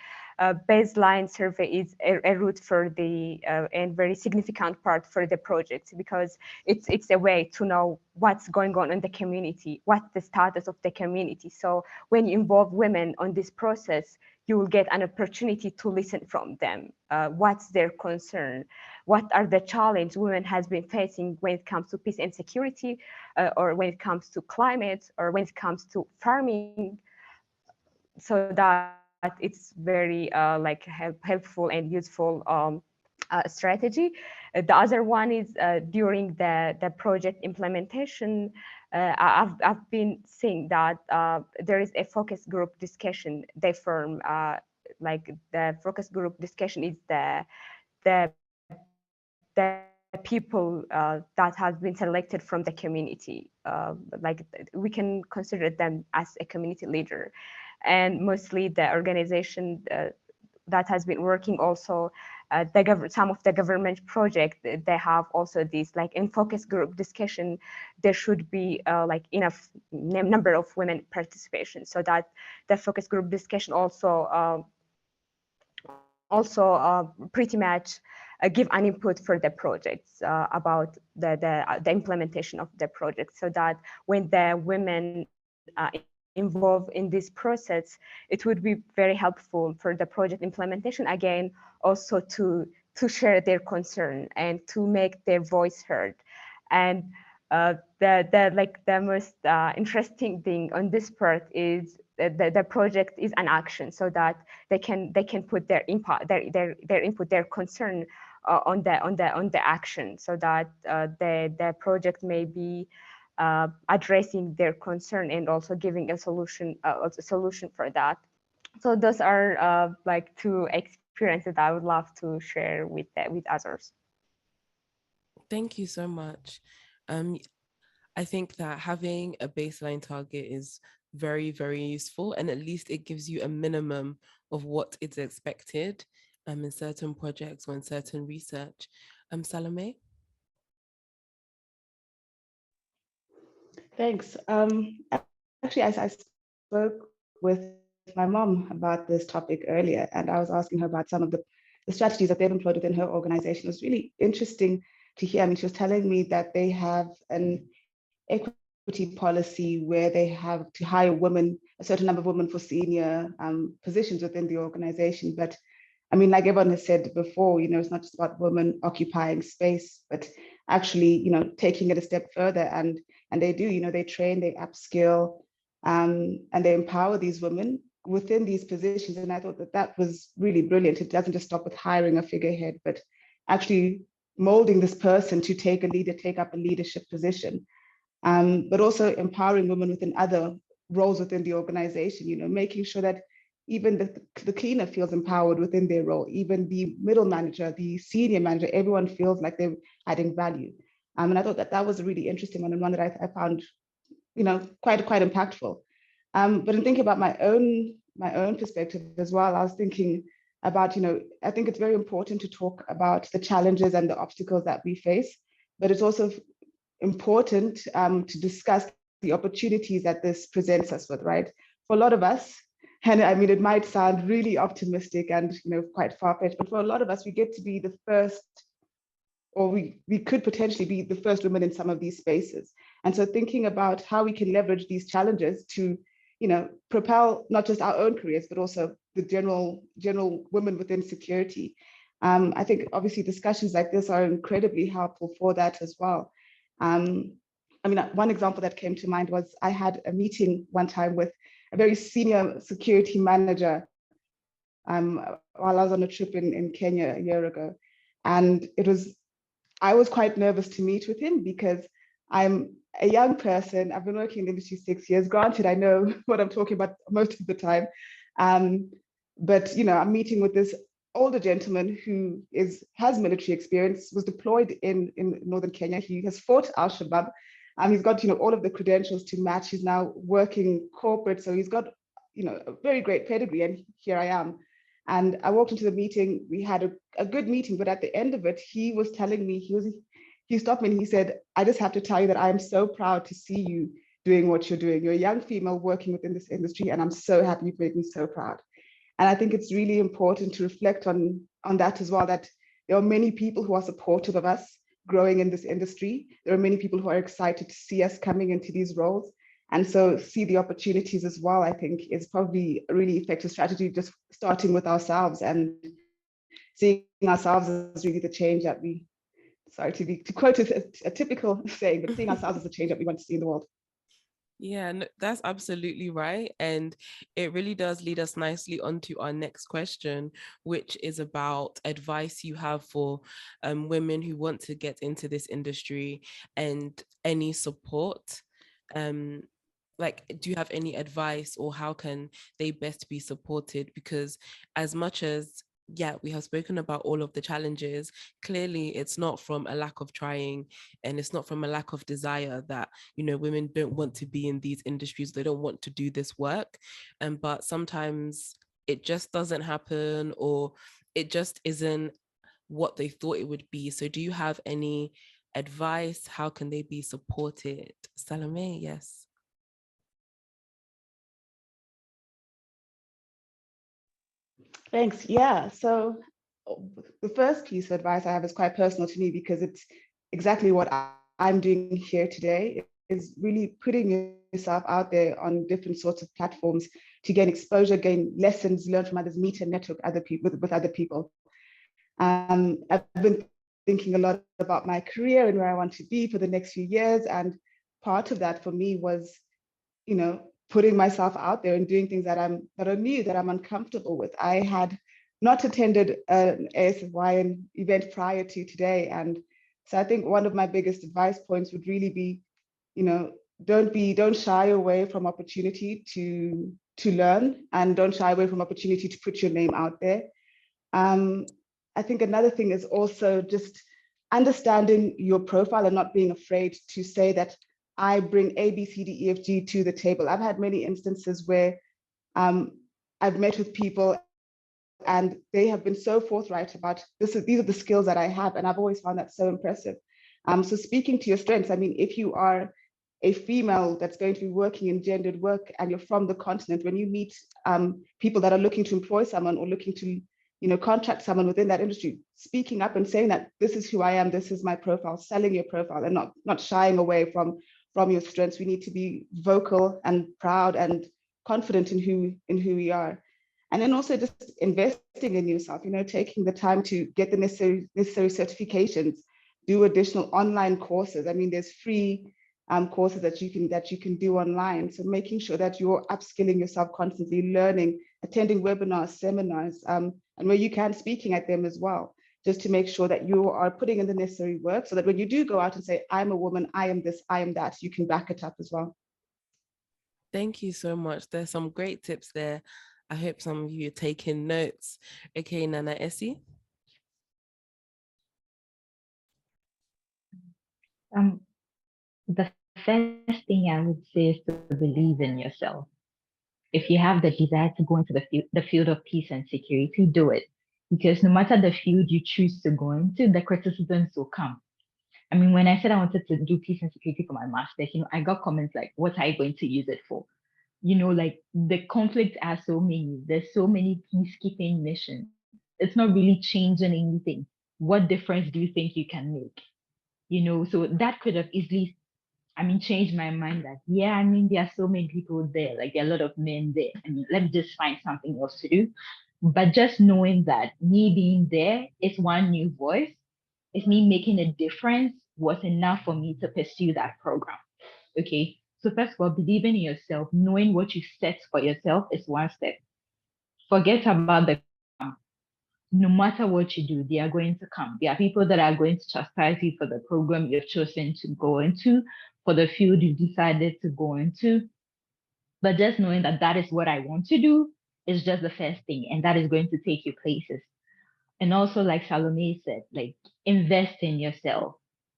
baseline survey is a route for the and very significant part for the project, because it's a way to know what's going on in the community, what's the status of the community. So when you involve women on this process, you will get an opportunity to listen from them. What's their concern? What are the challenges women has been facing when it comes to peace and security, or when it comes to climate, or when it comes to farming, so that it's very like helpful and useful strategy. The other one is during the project implementation. I've been seeing that there is a focus group discussion they form. Like the focus group discussion is the best people that have been selected from the community. Like we can consider them as a community leader, and mostly the organization that has been working also some of the government project, they have also these like in focus group discussion there should be like enough number of women participation, so that the focus group discussion also pretty much give an input for the projects about the implementation of the project, so that when the women involved in this process, it would be very helpful for the project implementation, again also to share their concern and to make their voice heard. And the like the most interesting thing on this part is the project is an action, so that they can put their input, their input, their concern on the action, so that the project may be addressing their concern and also giving a solution for that. So those are like two experiences I would love to share with others. Thank you so much. Um, I think that having a baseline target is very, very useful, and at least it gives you a minimum of what is expected in certain projects or in certain research. Salome? Thanks. Actually, I spoke with my mom about this topic earlier, and I was asking her about some of the strategies that they've employed within her organization. It was really interesting to hear. I mean, she was telling me that they have an equity policy where they have to hire women, a certain number of women for senior positions within the organization. But I mean, like everyone has said before, it's not just about women occupying space, but actually, taking it a step further. And they do, they train, they upskill, and they empower these women within these positions. And I thought that that was really brilliant. It doesn't just stop with hiring a figurehead, but actually molding this person to take up a leadership position, but also empowering women within other roles within the organization, making sure that even the cleaner feels empowered within their role, even the middle manager, the senior manager, everyone feels like they're adding value. And I thought that that was a really interesting one, and one that I found, quite impactful. But in thinking about my own perspective as well, I was thinking about, I think it's very important to talk about the challenges and the obstacles that we face, but it's also important to discuss the opportunities that this presents us with, right? For a lot of us, and I mean, it might sound really optimistic and quite far-fetched, but for a lot of us, we get to be the first, or we could potentially be the first women in some of these spaces. And so thinking about how we can leverage these challenges to, propel not just our own careers, but also the general women within security. I think obviously discussions like this are incredibly helpful for that as well. Um, I mean, one example that came to mind was I had a meeting one time with a very senior security manager while I was on a trip in Kenya a year ago. And I was quite nervous to meet with him because I'm a young person. I've been working in the industry 6 years. Granted, I know what I'm talking about most of the time. Um, but, I'm meeting with this older gentleman who has military experience, was deployed in northern Kenya. He has fought Al-Shabaab. He's got, all of the credentials to match. He's now working corporate. So he's got, a very great pedigree. And here I am. And I walked into the meeting. We had a good meeting, but at the end of it, he was telling me, he stopped me and he said, I just have to tell you that I am so proud to see you doing what you're doing. You're a young female working within this industry, and I'm so happy. You've made me so proud. And I think it's really important to reflect on that as well, that there are many people who are supportive of us growing in this industry. There are many people who are excited to see us coming into these roles. And so see the opportunities as well, I think is probably a really effective strategy, just starting with ourselves and seeing ourselves as really the change that to quote a typical saying, but seeing ourselves as the change that we want to see in the world. Yeah, no, that's absolutely right. And it really does lead us nicely onto our next question, which is about advice you have for women who want to get into this industry and any support. Um, like, do you have any advice or how can they best be supported? Because as much as yeah, we have spoken about all of the challenges. Clearly, it's not from a lack of trying, and it's not from a lack of desire that, women don't want to be in these industries, they don't want to do this work. But sometimes it just doesn't happen, or it just isn't what they thought it would be. So do you have any advice? How can they be supported? Salome, yes. Thanks. Yeah. So the first piece of advice I have is quite personal to me because it's exactly what I'm doing here today is really putting yourself out there on different sorts of platforms to gain exposure, gain lessons, learn from others, meet and network other people with other people. I've been thinking a lot about my career and where I want to be for the next few years. And part of that for me was, putting myself out there and doing things that are new, that I'm uncomfortable with. I had not attended an ASYN event prior to today. And so I think one of my biggest advice points would really be, you know, don't shy away from opportunity to learn, and don't shy away from opportunity to put your name out there. Um, I think another thing is also just understanding your profile and not being afraid to say that I bring A, B, C, D, E, F, G to the table. I've had many instances where um, I've met with people and they have been so forthright about these are the skills that I have, and I've always found that so impressive. So speaking to your strengths, I mean, if you are a female that's going to be working in gendered work and you're from the continent, when you meet people that are looking to employ someone or looking to contract someone within that industry, speaking up and saying that this is who I am, this is my profile, selling your profile, and not shying away from your strengths. We need to be vocal and proud and confident in who we are. And then also just investing in yourself, taking the time to get the necessary certifications, do additional online courses. I mean, there's free courses that you can do online. So making sure that you're upskilling yourself constantly, learning, attending webinars, seminars, and where you can, speaking at them as well, just to make sure that you are putting in the necessary work so that when you do go out and say, I'm a woman, I am this, I am that, you can back it up as well. Thank you so much. There's some great tips there. I hope some of you are taking notes. Okay, Nana Essie. Um, the first thing I would say is to believe in yourself. If you have the desire to go into the field of peace and security, do it. Because no matter the field you choose to go into, the criticisms will come. I mean, when I said I wanted to do peace and security for my master's, I got comments like, what are you going to use it for? Like the conflicts are so many. There's so many peacekeeping missions. It's not really changing anything. What difference do you think you can make? So that could have easily, changed my mind that, yeah, there are so many people there. Like there are a lot of men there. Let me just find something else to do. But just knowing that me being there is one new voice, is me making a difference was enough for me to pursue that program. Okay. So first of all, believing in yourself, knowing what you set for yourself is one step. Forget about the outcome. No matter what you do, they are going to come. There are people that are going to chastise you for the program you've chosen to go into, for the field you decided to go into. But just knowing that that is what I want to do is just the first thing, and that is going to take you places. And also, like Salome said, like invest in yourself.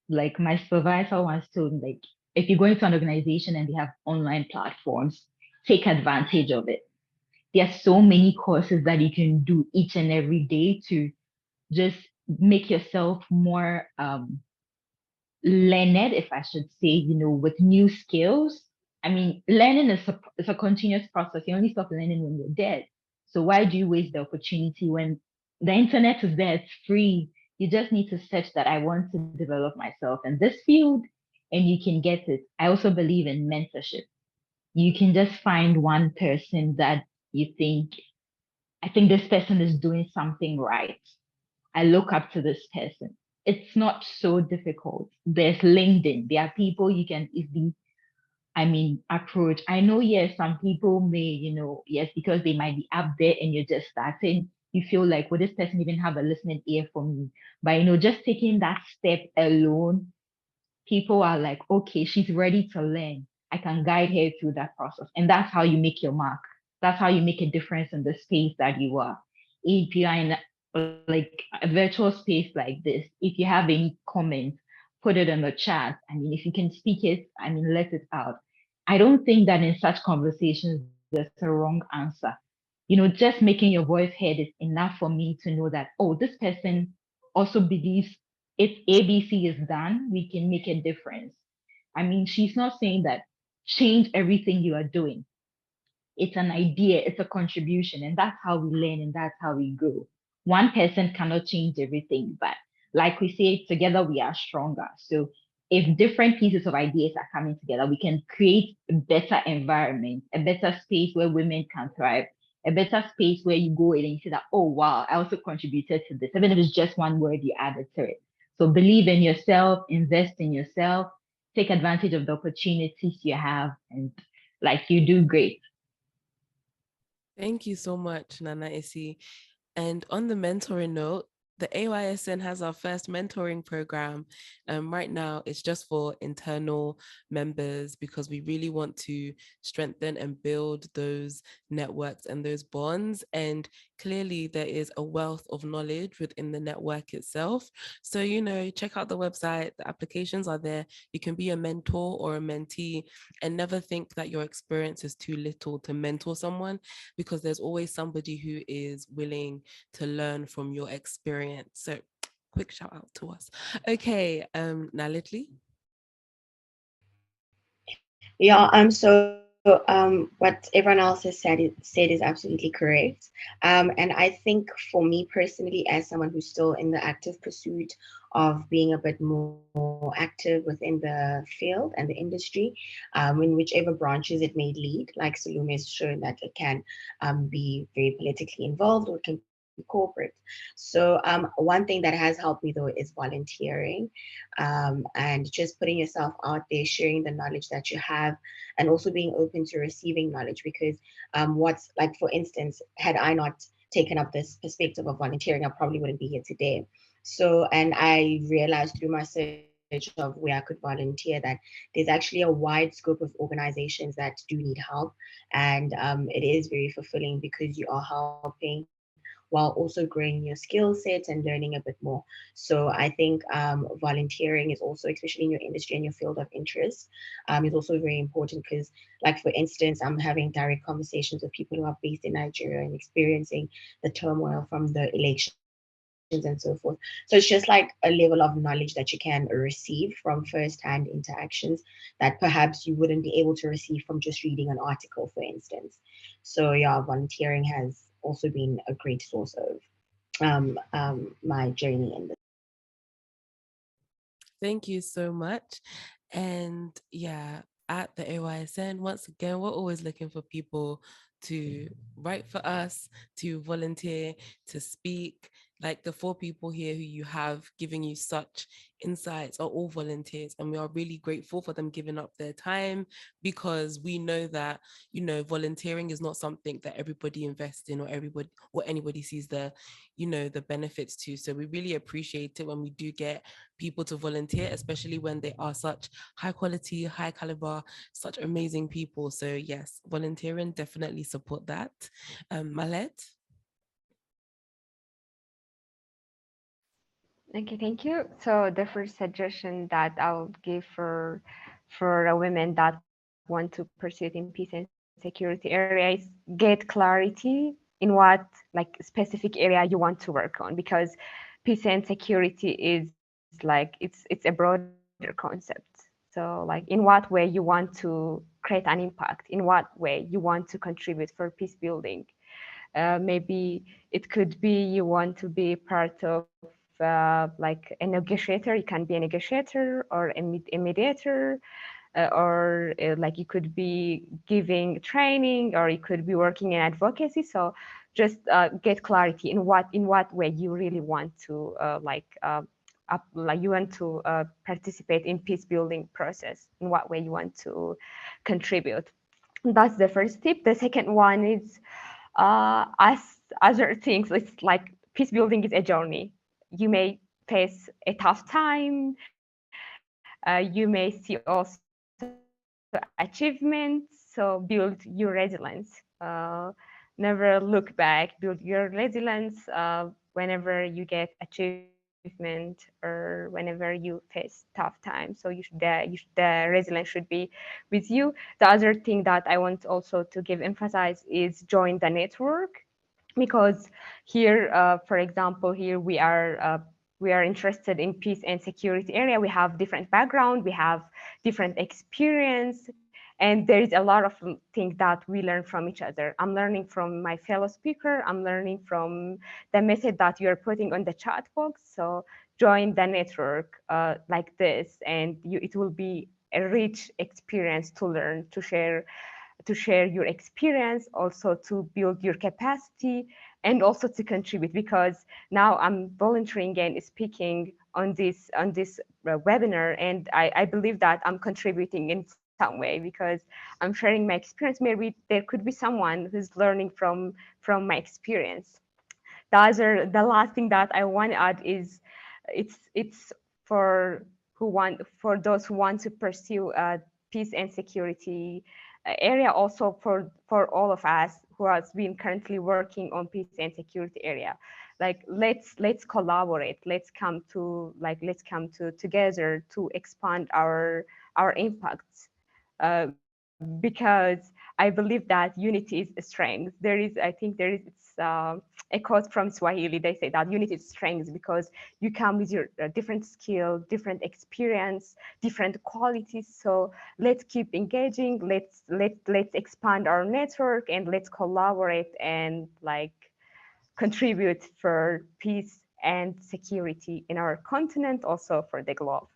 Like my supervisor once told me, like if you go into an organization and they have online platforms, take advantage of it. There are so many courses that you can do each and every day to just make yourself more learned, if I should say, with new skills. Learning is a continuous process. You only stop learning when you're dead. So why do you waste the opportunity when the internet is there? It's free. You just need to search that I want to develop myself in this field, and you can get it. I also believe in mentorship. You can just find one person that you think, I think this person is doing something right. I look up to this person. It's not so difficult. There's LinkedIn. There are people you can easily, approach. I know, yes, some people may, yes, because they might be up there and you're just starting, you feel like, will this person even have a listening ear for me? But, just taking that step alone, people are like, okay, she's ready to learn. I can guide her through that process. And that's how you make your mark. That's how you make a difference in the space that you are. If you are in like a virtual space like this, if you have any comments, put it in the chat. I mean, if you can speak it, I mean, let it out. I don't think that in such conversations there's a wrong answer. Just making your voice heard is enough for me to know that, oh, this person also believes if ABC is done, we can make a difference. I mean, she's not saying that change everything you are doing. It's an idea, it's a contribution, and that's how we learn and that's how we grow. One person cannot change everything, but like we say, together we are stronger. So if different pieces of ideas are coming together, we can create a better environment, a better space where women can thrive, a better space where you go in and you say that, oh wow, I also contributed to this, even if it's just one word you added to it. So believe in yourself, invest in yourself, take advantage of the opportunities you have, and like you do great. Thank you so much, Nana Isi. And on the mentoring note, the AYSN has our first mentoring program. Right now, it's just for internal members because we really want to strengthen and build those networks and those bonds. And clearly, there is a wealth of knowledge within the network itself. So, check out the website, the applications are there. You can be a mentor or a mentee and never think that your experience is too little to mentor someone because there's always somebody who is willing to learn from your experience. So quick shout out to us. Okay, now Lidley. Yeah, what everyone else has said is absolutely correct. And I think for me personally, as someone who's still in the active pursuit of being a bit more active within the field and the industry, in whichever branches it may lead, like Salome has shown that it can be very politically involved or it can be corporate. So one thing that has helped me though is volunteering, and just putting yourself out there, sharing the knowledge that you have, and also being open to receiving knowledge. Because what's like, for instance, had I not taken up this perspective of volunteering, I probably wouldn't be here today. So, and I realized through my search of where I could volunteer that there's actually a wide scope of organizations that do need help. And it is very fulfilling because you are helping while also growing your skill set and learning a bit more. So I think volunteering is also, especially in your industry and your field of interest, is also very important because, like, for instance, I'm having direct conversations with people who are based in Nigeria and experiencing the turmoil from the elections and so forth. So it's just like a level of knowledge that you can receive from first-hand interactions that perhaps you wouldn't be able to receive from just reading an article, for instance. So yeah, volunteering has also been a great source of my journey in this. Thank you so much. And yeah, at the AYSN, once again, we're always looking for people to write for us, to volunteer, to speak. Like the four people here who you have giving you such insights are all volunteers, and we are really grateful for them giving up their time because we know that volunteering is not something that everybody invests in or anybody sees the benefits to. So we really appreciate it when we do get people to volunteer, especially when they are such high quality, high caliber, such amazing people. So yes, volunteering, definitely support that. Malet. Okay, thank you. So the first suggestion that I'll give for a women that want to pursue it in peace and security area is get clarity in what like specific area you want to work on, because peace and security is like it's a broader concept. So like in what way you want to create an impact, in what way you want to contribute for peace building. Maybe it could be you want to be part of like a negotiator. You can be a negotiator or a mediator, or like you could be giving training, or you could be working in advocacy. So just get clarity in what way you really want to like you want to participate in peace building process, in what way you want to contribute. That's the first tip. The second one is as other things, it's like peace building is a journey. You may face a tough time, you may see also achievements, so build your resilience. Never look back, build your resilience when whenever you get achievement or whenever you face tough times. So the resilience should be with you. The other thing that I want also to give emphasize is join the network, because here, for example, here we are interested in peace and security area. We have different background, we have different experience, and there is a lot of things that we learn from each other. I'm learning from my fellow speaker. I'm learning from the message that you're putting on the chat box. So join the network like this, and it will be a rich experience to learn, to share your experience, also to build your capacity, and also to contribute. Because now I'm volunteering and speaking on this webinar, and I believe that I'm contributing in some way, because I'm sharing my experience. Maybe there could be someone who's learning from my experience. The last thing that I want to add is it's for for those who want to pursue peace and security area, also for all of us who has been currently working on peace and security area. Like, let's collaborate, let's come to together to expand our impacts, because I believe that unity is a strength. There is, I think there is, it's a quote from Swahili. They say that unity is strength, because you come with your different skill, different experience, different qualities. So let's keep engaging. Let's expand our network, and let's collaborate and like contribute for peace and security in our continent, also for the globe.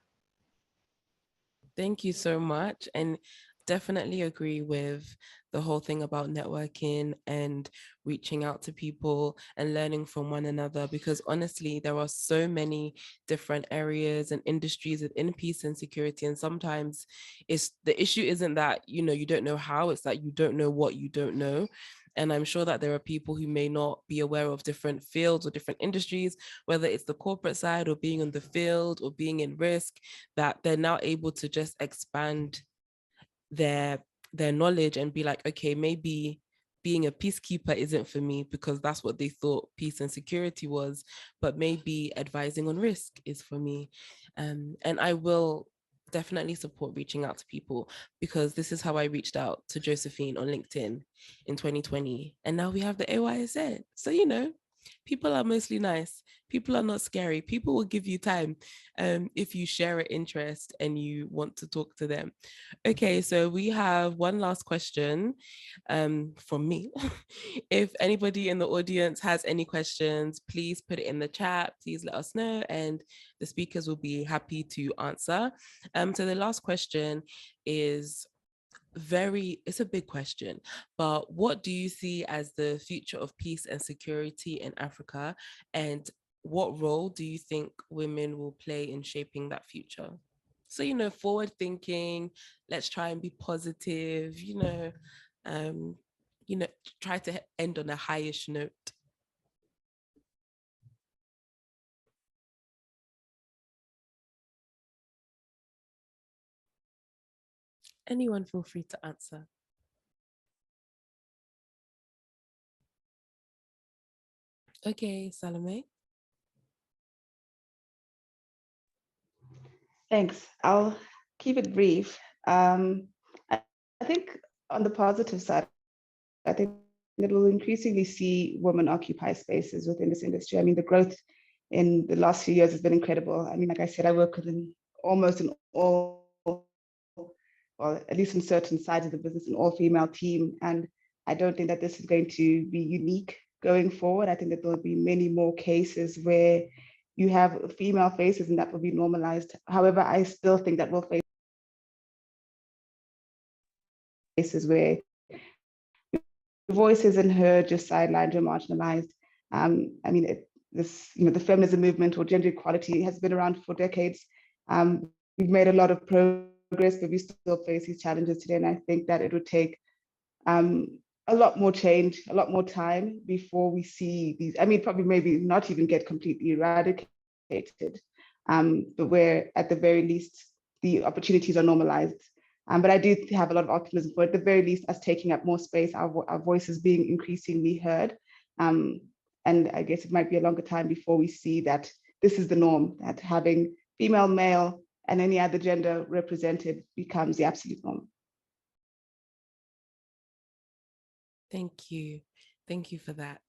Thank you so much. And definitely agree with the whole thing about networking and reaching out to people and learning from one another, because honestly, there are so many different areas and industries within peace and security. And sometimes it's the issue isn't that, you don't know how, it's that you don't know what you don't know. And I'm sure that there are people who may not be aware of different fields or different industries, whether it's the corporate side or being on the field or being in risk, that they're now able to just expand their knowledge and be like, okay, maybe being a peacekeeper isn't for me because that's what they thought peace and security was, but maybe advising on risk is for me. And I will definitely support reaching out to people, because this is how I reached out to Josephine on LinkedIn in 2020. And now we have the AYSN. So, people are mostly nice. People are not scary. People will give you time if you share an interest and you want to talk to them. Okay, so we have one last question from me. If anybody in the audience has any questions, please put it in the chat. Please let us know, and the speakers will be happy to answer. So the last question is it's a big question, but what do you see as the future of peace and security in Africa, and what role do you think women will play in shaping that future? So, forward thinking, let's try and be positive, um you know try to end on a highish note. Anyone feel free to answer. Okay, Salome. Thanks. I'll keep it brief. I think on the positive side, I think that we'll increasingly see women occupy spaces within this industry. I mean, the growth in the last few years has been incredible. I mean, like I said, I work within almost an all, well, at least in certain sides of the business, an all-female team. And I don't think that this is going to be unique going forward. I think that there'll be many more cases where you have female faces and that will be normalized. However, I still think that we'll face cases where your voice isn't heard, just sidelined or marginalized. I mean, the feminism movement or gender equality has been around for decades. We've made a lot of progress, but we still face these challenges today. And I think that it would take a lot more change, a lot more time before we see these. I mean, probably maybe not even get completely eradicated, but where at the very least the opportunities are normalized. But I do have a lot of optimism for, at the very least, us taking up more space, our voices being increasingly heard. And I guess it might be a longer time before we see that this is the norm, that having female, male, and any other gender represented becomes the absolute norm. Thank you. Thank you for that.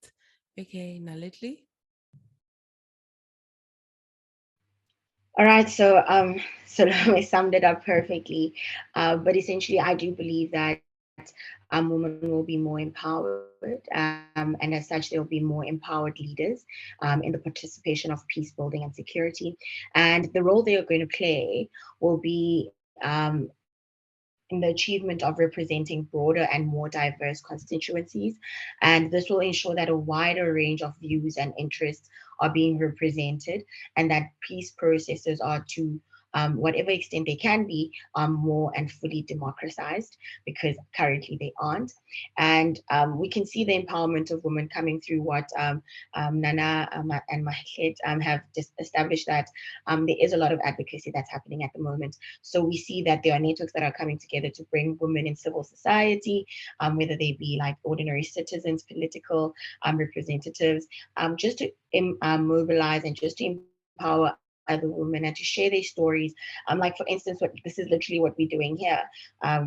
Okay, now Lidley. All right, so so I summed it up perfectly, but essentially, I do believe that women will be more empowered, and as such, there will be more empowered leaders in the participation of peace building and security. And the role they are going to play will be in the achievement of representing broader and more diverse constituencies. And this will ensure that a wider range of views and interests are being represented, and that peace processes are to whatever extent they can be, more and fully democratized, because currently they aren't. And we can see the empowerment of women coming through what Nana and Mahlet have just established, that there is a lot of advocacy that's happening at the moment. So we see that there are networks that are coming together to bring women in civil society, whether they be like ordinary citizens, political representatives, just to mobilize and just to empower other women and to share their stories. Like for instance, what this is literally what we're doing here.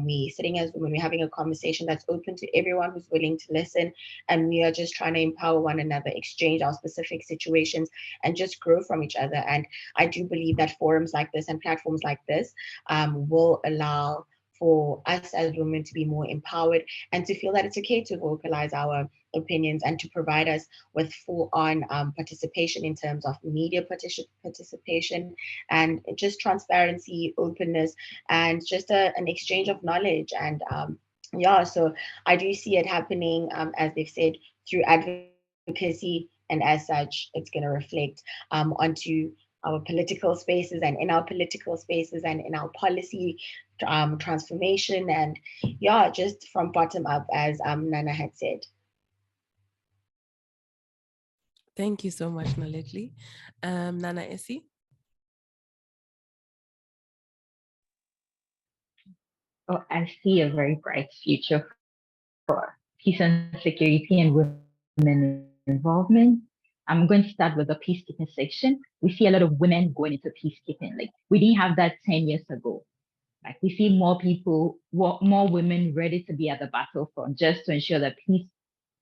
We sitting as women, we're having a conversation that's open to everyone who's willing to listen, and we are just trying to empower one another, exchange our specific situations, and just grow from each other. And I do believe that forums like this and platforms like this will allow for us as women to be more empowered and to feel that it's okay to vocalize our opinions and to provide us with full on participation in terms of media participation and just transparency, openness, and just an exchange of knowledge. And yeah, so I do see it happening, as they've said, through advocacy. And as such, it's going to reflect onto our political spaces and in our political spaces and in our policy transformation. And yeah, just from bottom up, as Nana had said. Thank you so much, Nalidli. Nana Essie. Oh, I see a very bright future for peace and security and women involvement. I'm going to start with the peacekeeping section. We see a lot of women going into peacekeeping. Like we didn't have that 10 years ago. Like we see more people, more women ready to be at the battlefront just to ensure that peace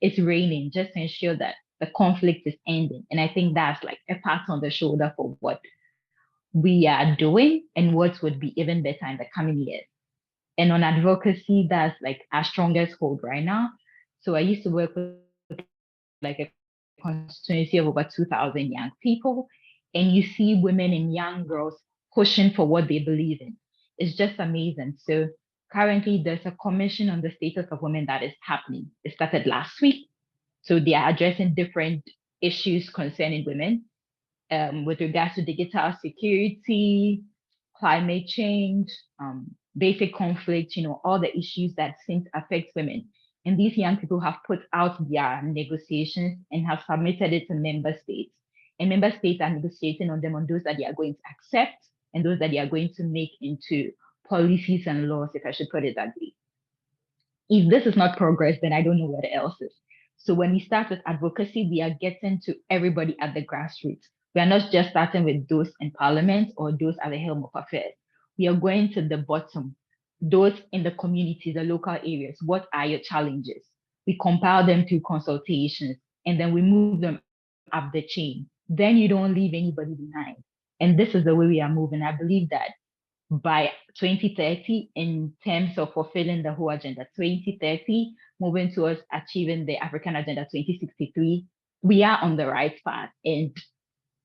is reigning, just to ensure that the conflict is ending. And I think that's like a pat on the shoulder for what we are doing and what would be even better in the coming years. And on advocacy, that's like our strongest hold right now. So I used to work with like a constituency of over 2,000 young people, and you see women and young girls pushing for what they believe in. It's just amazing. So currently, there's a commission on the status of women that is happening. It started last week. So they are addressing different issues concerning women, with regards to digital security, climate change, basic conflict, all the issues that seem to affect women. And these young people have put out their negotiations and have submitted it to member states. And member states are negotiating on them on those that they are going to accept and those that they are going to make into policies and laws, if I should put it that way. If this is not progress, then I don't know what else is. So when we start with advocacy, we are getting to everybody at the grassroots. We are not just starting with those in parliament or those at the helm of affairs. We are going to the bottom, those in the community, the local areas. What are your challenges? We compile them through consultations and then we move them up the chain. Then you don't leave anybody behind. And this is the way we are moving. I believe that by 2030 in terms of fulfilling the whole agenda 2030, moving towards achieving the African Agenda 2063, we are on the right path. And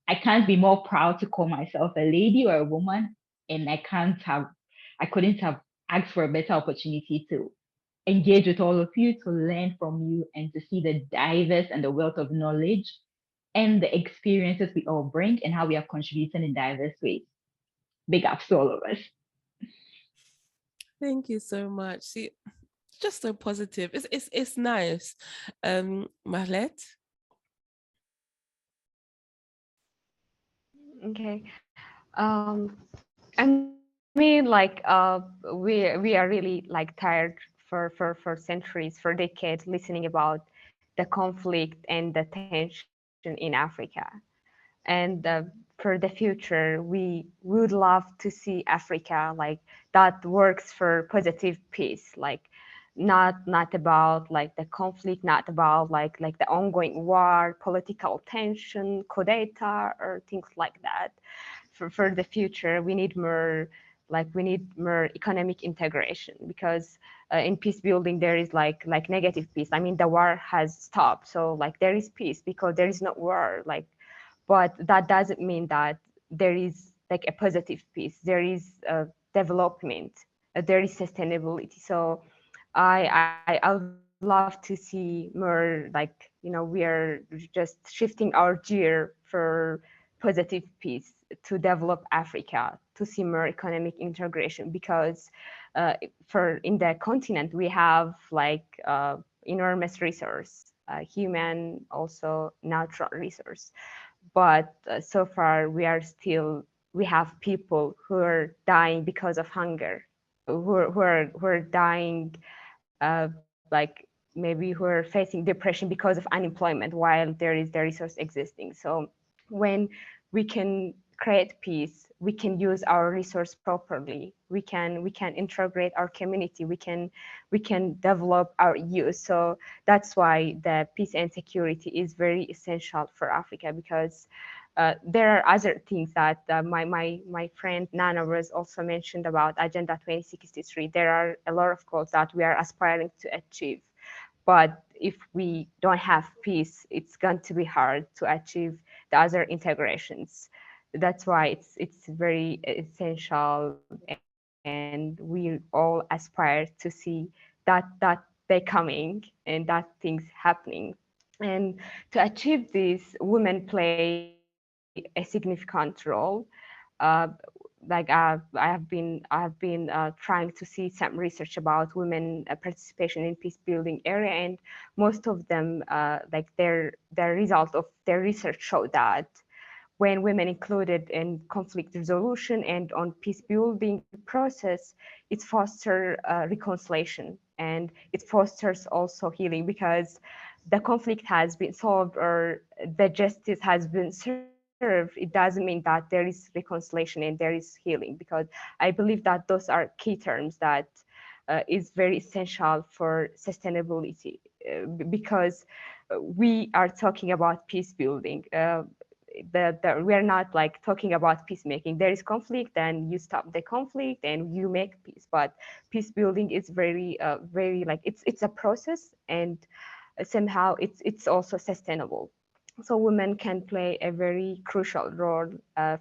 I can't be more proud to call myself a lady or a woman. And I couldn't have asked for a better opportunity to engage with all of you, to learn from you, and to see the diverse and the wealth of knowledge and the experiences we all bring and how we are contributing in diverse ways. Big ups to all of us. Thank you so much. See, just so positive. It's nice. Mahlet. Okay. I mean, like, we are really like tired for centuries, for decades, listening about the conflict and the tension in Africa. And for the future, we would love to see Africa like that works for positive peace, like not about like the conflict, not about like the ongoing war, political tension, coup d'etat, or things like that. For the future, we need more we need more economic integration because in peace building there is like negative peace. I mean, the war has stopped, so like there is peace because there is no war. Like, but that doesn't mean that there is like a positive peace. There is development, there is sustainability. So I would love to see more we are just shifting our gear for positive peace to develop Africa, to see more economic integration because for in the continent we have enormous resource, human also natural resource, but so far we have people who are dying because of hunger, who are dying maybe who are facing depression because of unemployment while there is the resource existing. So when we can create peace, we can use our resource properly, we can integrate our community, we can develop our youth. So that's why the peace and security is very essential for Africa because there are other things that my friend Nana was also mentioned about Agenda 2063. There are a lot of goals that we are aspiring to achieve. But if we don't have peace, it's going to be hard to achieve the other integrations. That's why it's very essential, and we all aspire to see that day coming and that things happening. And to achieve this, women play a significant role. Uh, I have been trying to see some research about women participation in peace building area, and most of them their result of their research show that when women included in conflict resolution and on peace building process, it fosters reconciliation and it fosters also healing because the conflict has been solved or the justice has been served. It doesn't mean that there is reconciliation and there is healing, because I believe that those are key terms that is very essential for sustainability because we are talking about peace building. We are not like talking about peacemaking. There is conflict, then you stop the conflict and you make peace. But peace building is very like it's a process, and somehow it's also sustainable. So women can play a very crucial role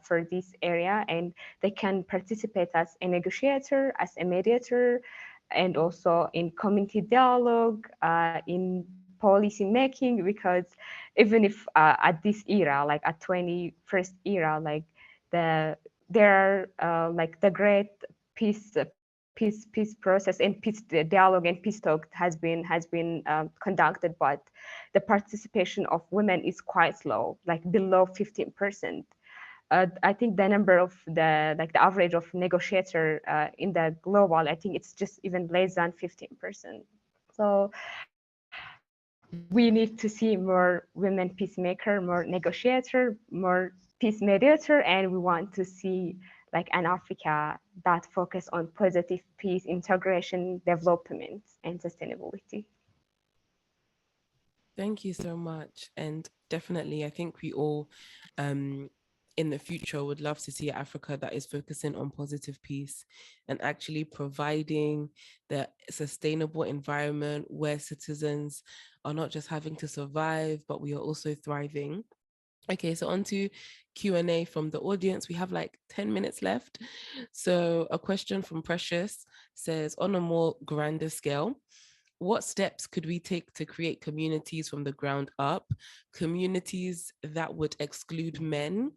for this area, and they can participate as a negotiator, as a mediator, and also in community dialogue, in policy making. Because even if at this era, like at 21st era, like there are the great peace process and peace dialogue and peace talk has been conducted, but the participation of women is quite low, like below 15%. I think the number of the average of negotiator in the global, I think it's just even less than 15%. So we need to see more women peacemaker, more negotiator, more peace mediator, and we want to see like an Africa that focus on positive peace, integration, development, and sustainability. Thank you so much. And definitely, I think we all um, in the future would love to see Africa that is focusing on positive peace and actually providing the sustainable environment where citizens are not just having to survive, but we are also thriving. Okay, so on to Q&A from the audience. We have like 10 minutes left. So a question from Precious says, on a more grander scale, what steps could we take to create communities from the ground up, communities that would exclude men?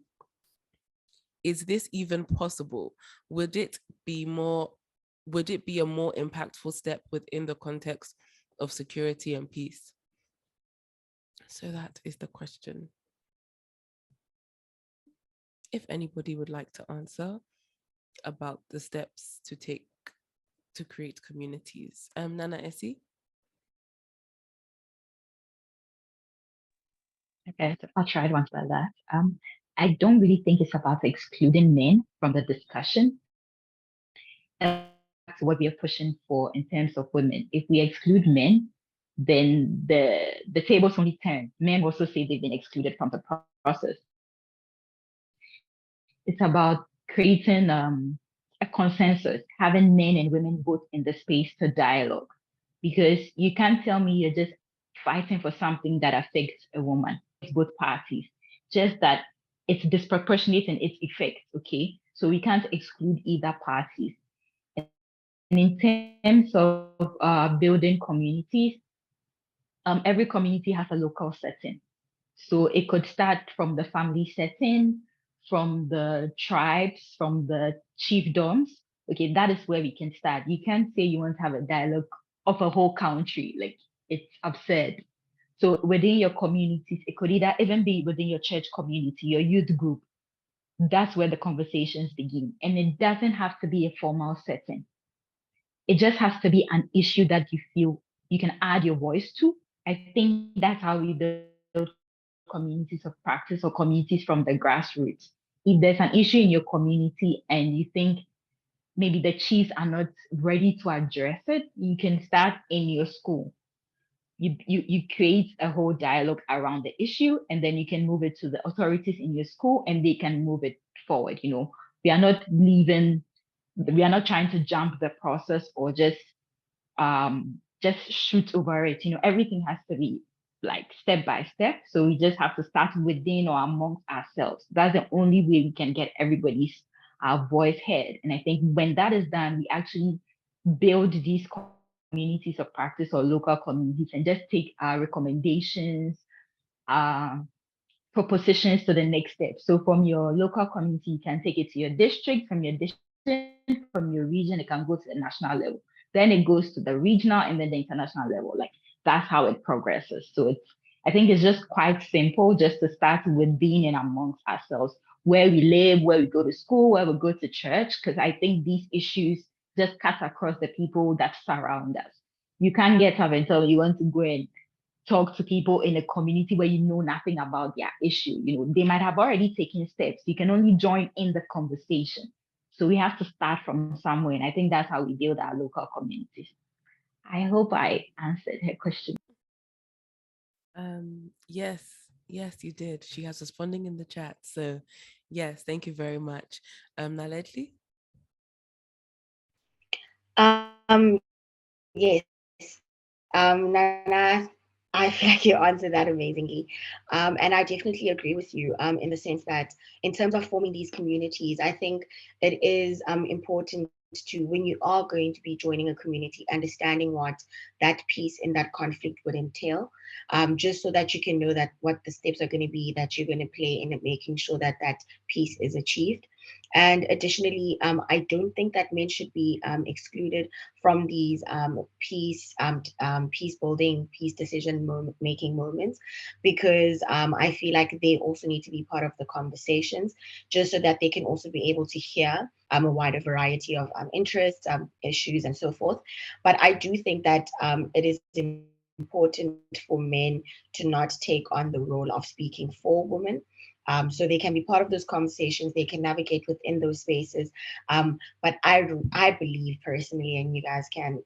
Is this even possible? Would it be more, would it be a more impactful step within the context of security and peace? So that is the question. If anybody would like to answer about the steps to take to create communities. Nana Essie? Okay, so I'll try to answer that. I don't really think it's about excluding men from the discussion. That's what we are pushing for in terms of women. If we exclude men, then the tables only turn. Men also say they've been excluded from the process. It's about creating a consensus, having men and women both in the space to dialogue. Because you can't tell me you're just fighting for something that affects a woman, both parties. Just that it's disproportionate in its effect, okay? So we can't exclude either parties. And in terms of building communities, every community has a local setting. So it could start from the family setting, from the tribes, from the chiefdoms. Okay, that is where we can start. You can't say you want to have a dialogue of a whole country. Like, it's absurd. So within your communities, it could either even be within your church community, your youth group. That's where the conversations begin. And it doesn't have to be a formal setting. It just has to be an issue that you feel you can add your voice to. I think that's how we build communities of practice or communities from the grassroots. If there's an issue in your community and you think maybe the chiefs are not ready to address it, you can start in your school. You create a whole dialogue around the issue, and then you can move it to the authorities in your school and they can move it forward. We are not leaving, we are not trying to jump the process or just shoot over it. Everything has to be like step by step. So we just have to start within or amongst ourselves. That's the only way we can get everybody's voice heard. And I think when that is done, we actually build these communities of practice or local communities and just take our recommendations, uh, propositions to the next step. So from your local community, you can take it to your district, from your district, from your region, it can go to the national level. Then it goes to the regional and then the international level. Like, that's how it progresses. So I think it's just quite simple just to start with being in amongst ourselves, where we live, where we go to school, where we go to church, because I think these issues just cut across the people that surround us. You can't get up and tell you want to go and talk to people in a community where you know nothing about their issue. They might have already taken steps. You can only join in the conversation. So we have to start from somewhere. And I think that's how we build our local communities. I hope I answered her question. Yes, yes, you did. She has responding in the chat. So yes, thank you very much. Naledli? Yes. Nana, I feel like you answered that amazingly. And I definitely agree with you in the sense that in terms of forming these communities, I think it is important to, when you are going to be joining a community, understanding what that piece in that conflict would entail, just so that you can know that what the steps are going to be that you're going to play in making sure that that piece is achieved. And additionally, I don't think that men should be excluded from these peace building, peace decision making moments, because I feel like they also need to be part of the conversations, just so that they can also be able to hear a wider variety of interests, issues, and so forth. But I do think that it is important for men to not take on the role of speaking for women. So they can be part of those conversations, they can navigate within those spaces. But I believe personally, and you guys can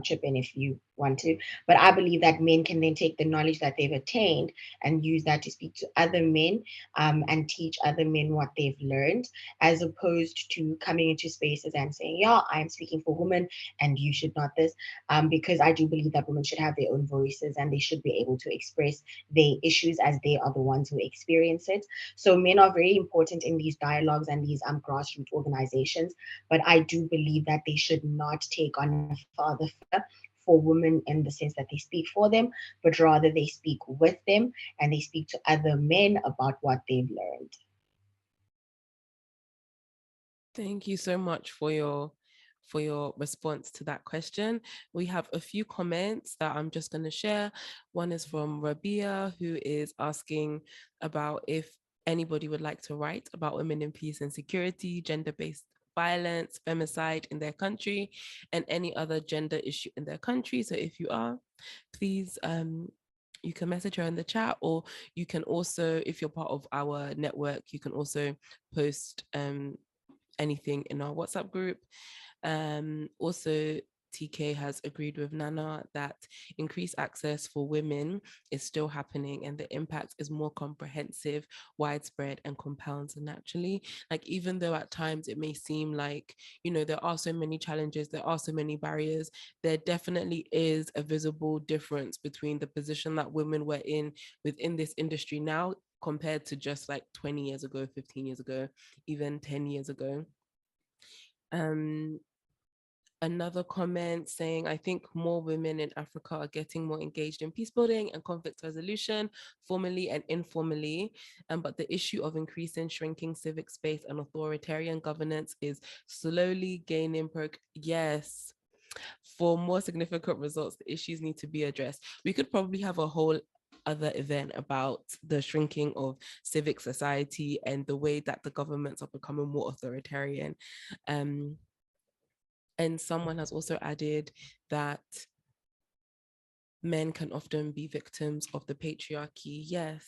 chip in if you want to, but I believe that men can then take the knowledge that they've attained and use that to speak to other men, and teach other men what they've learned, as opposed to coming into spaces and saying, yeah, I'm speaking for women and you should not this. Because I do believe that women should have their own voices and they should be able to express their issues as they are the ones who experience it. So men are very important in these dialogues and these grassroots organizations, but I do believe that they should not take on a father figure for women in the sense that they speak for them, but rather they speak with them and they speak to other men about what they've learned. Thank you so much for your response to that question. We have a few comments that I'm just going to share. One is from Rabia, who is asking about if anybody would like to write about women in peace and security, gender-based violence, femicide in their country, and any other gender issue in their country. So if you are, please you can message her in the chat, or you can also, if you're part of our network, you can also post anything in our WhatsApp group. Also, TK has agreed with Nana that increased access for women is still happening, and the impact is more comprehensive, widespread, and compounds naturally. Like, even though at times it may seem like, there are so many challenges, there are so many barriers, there definitely is a visible difference between the position that women were in within this industry now compared to just like 20 years ago, 15 years ago, even 10 years ago. Um, Another comment saying, I think more women in Africa are getting more engaged in peace building and conflict resolution, formally and informally. But the issue of increasing shrinking civic space and authoritarian governance is slowly gaining Yes. For more significant results, the issues need to be addressed. We could probably have a whole other event about the shrinking of civic society and the way that the governments are becoming more authoritarian. And someone has also added that men can often be victims of the patriarchy. Yes,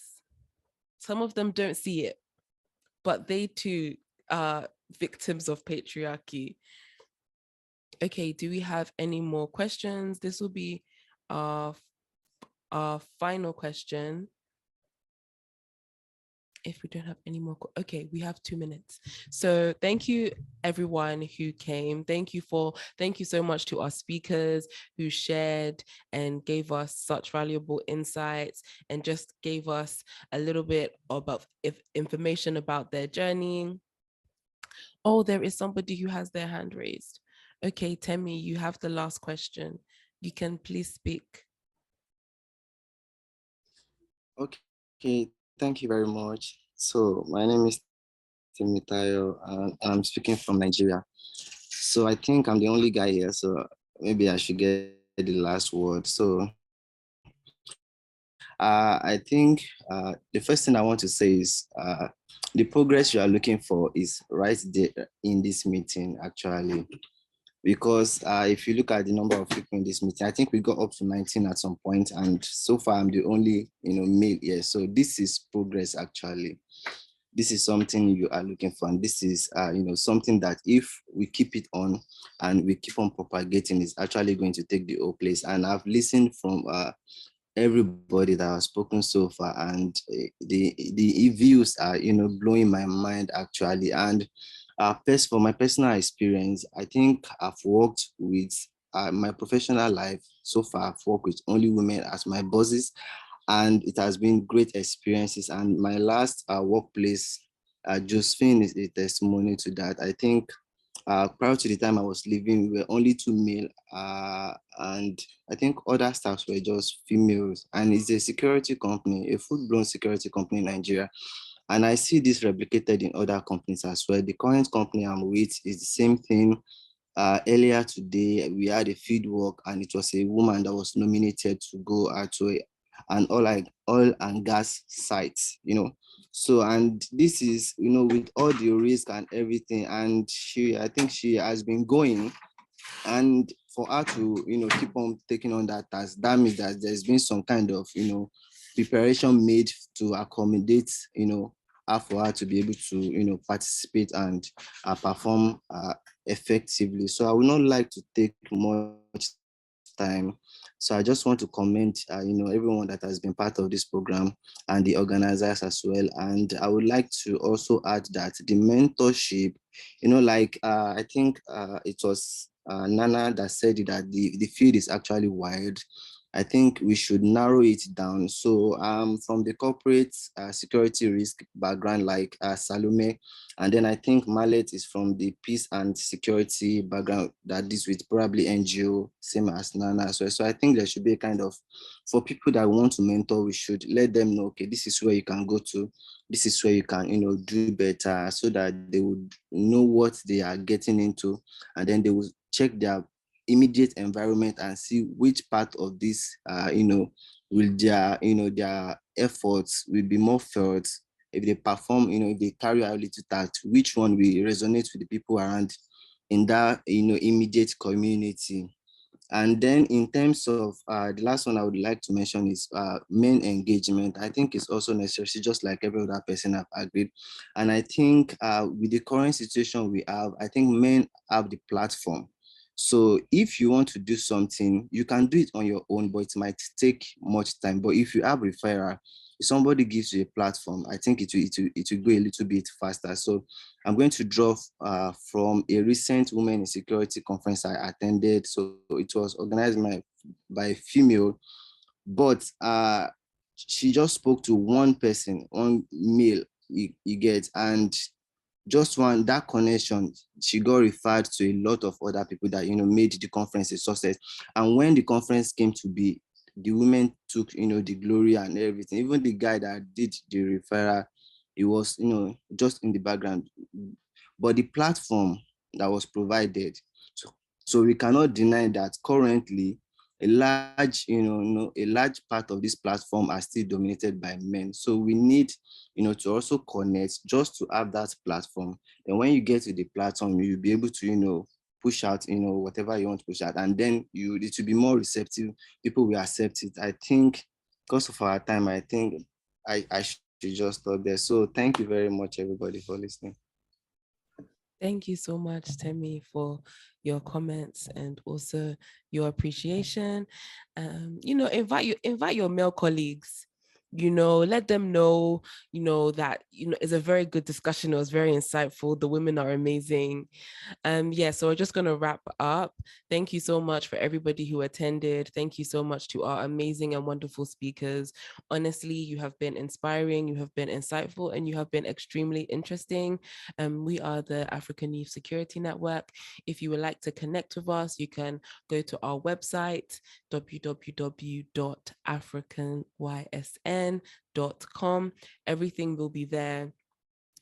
some of them don't see it, but they too are victims of patriarchy. Okay, do we have any more questions? This will be our final question. If we don't have any more, okay, we have 2 minutes. So thank you everyone who came. Thank you so much to our speakers who shared and gave us such valuable insights and just gave us a little bit about information about their journey. Oh, there is somebody who has their hand raised. Okay, Temi, you have the last question. You can please speak. Okay, thank you very much. So my name is Timitayo and I'm speaking from Nigeria. So I think I'm the only guy here, so maybe I should get the last word. So I think the first thing I want to say is the progress you are looking for is right there in this meeting, actually. Because if you look at the number of people in this meeting, I think we got up to 19 at some point, and so far I'm the only male here. So this is progress, actually. This is something you are looking for, and this is something that if we keep it on and we keep on propagating, is actually going to take the whole place. And I've listened from everybody that has spoken so far, and the views are blowing my mind, actually. And for my personal experience, I think I've worked with my professional life so far. I've worked with only women as my bosses, and it has been great experiences. And my last workplace, Josephine, is a testimony to that. I think prior to the time I was leaving, we were only two male, and I think other staffs were just females. And it's a security company, a full-blown security company in Nigeria. And I see this replicated in other companies as well. The current company I'm with is the same thing. Earlier today, we had a field work, and it was a woman that was nominated to go to an oil and gas site, So, and this is, with all the risk and everything, and I think she has been going, and for her to, keep on taking on that task, that means that there's been some kind of, preparation made to accommodate, her, for her to be able to, participate and perform effectively. So I would not like to take much time. So I just want to commend, everyone that has been part of this program and the organizers as well. And I would like to also add that the mentorship, I think it was Nana that said that the field is actually wide. I think we should narrow it down. So from the corporate security risk background, like Salome, and then I think Mallet is from the peace and security background that is with probably NGO, same as Nana as well. So I think there should be a kind of, for people that want to mentor, we should let them know, okay, this is where you can go to, this is where you can, do better, so that they would know what they are getting into, and then they will check their immediate environment and see which part of this, will their efforts will be more felt if they perform, if they carry out little tasks, which one will resonate with the people around in that, immediate community. And then in terms of the last one I would like to mention is men engagement. I think it's also necessary, just like every other person have agreed. And I think with the current situation we have, I think men have the platform. So if you want to do something, you can do it on your own, but it might take much time. But if you have referral, if somebody gives you a platform, I think it will go a little bit faster. So I'm going to draw from a recent Women in Security conference I attended. So it was organized by a female, but she just spoke to one person, one male, you get, and just one that connection, she got referred to a lot of other people that made the conference a success. And when the conference came to be, the women took the glory and everything. Even the guy that did the referral, he was just in the background. But the platform that was provided, so we cannot deny that currently a large a large part of this platform are still dominated by men. So we need to also connect just to have that platform. Then when you get to the platform, you'll be able to push out whatever you want to push out, and then it will be more receptive. People will accept it. I think because of our time, I think I should just stop there. So thank you very much, everybody, for listening. Thank you so much, Temi, for your comments and also your appreciation. Invite your male colleagues. Let them know, that it's a very good discussion. It was very insightful. The women are amazing. Yeah, so we're just gonna wrap up. Thank you so much for everybody who attended. Thank you so much to our amazing and wonderful speakers. Honestly, you have been inspiring, you have been insightful, and you have been extremely interesting. We are the African Youth Security Network. If you would like to connect with us, you can go to our website, www.africanysn.com. Everything will be there.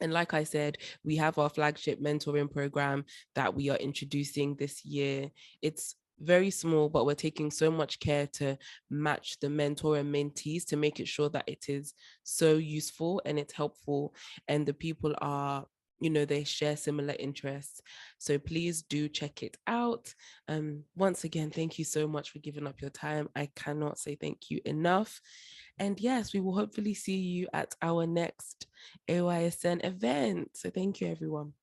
And like I said, we have our flagship mentoring program that we are introducing this year. It's very small, but we're taking so much care to match the mentor and mentees to make it sure that it is so useful and it's helpful. And the people are, they share similar interests. So please do check it out. Once again, thank you so much for giving up your time. I cannot say thank you enough. And yes, we will hopefully see you at our next AYSN event. So thank you, everyone.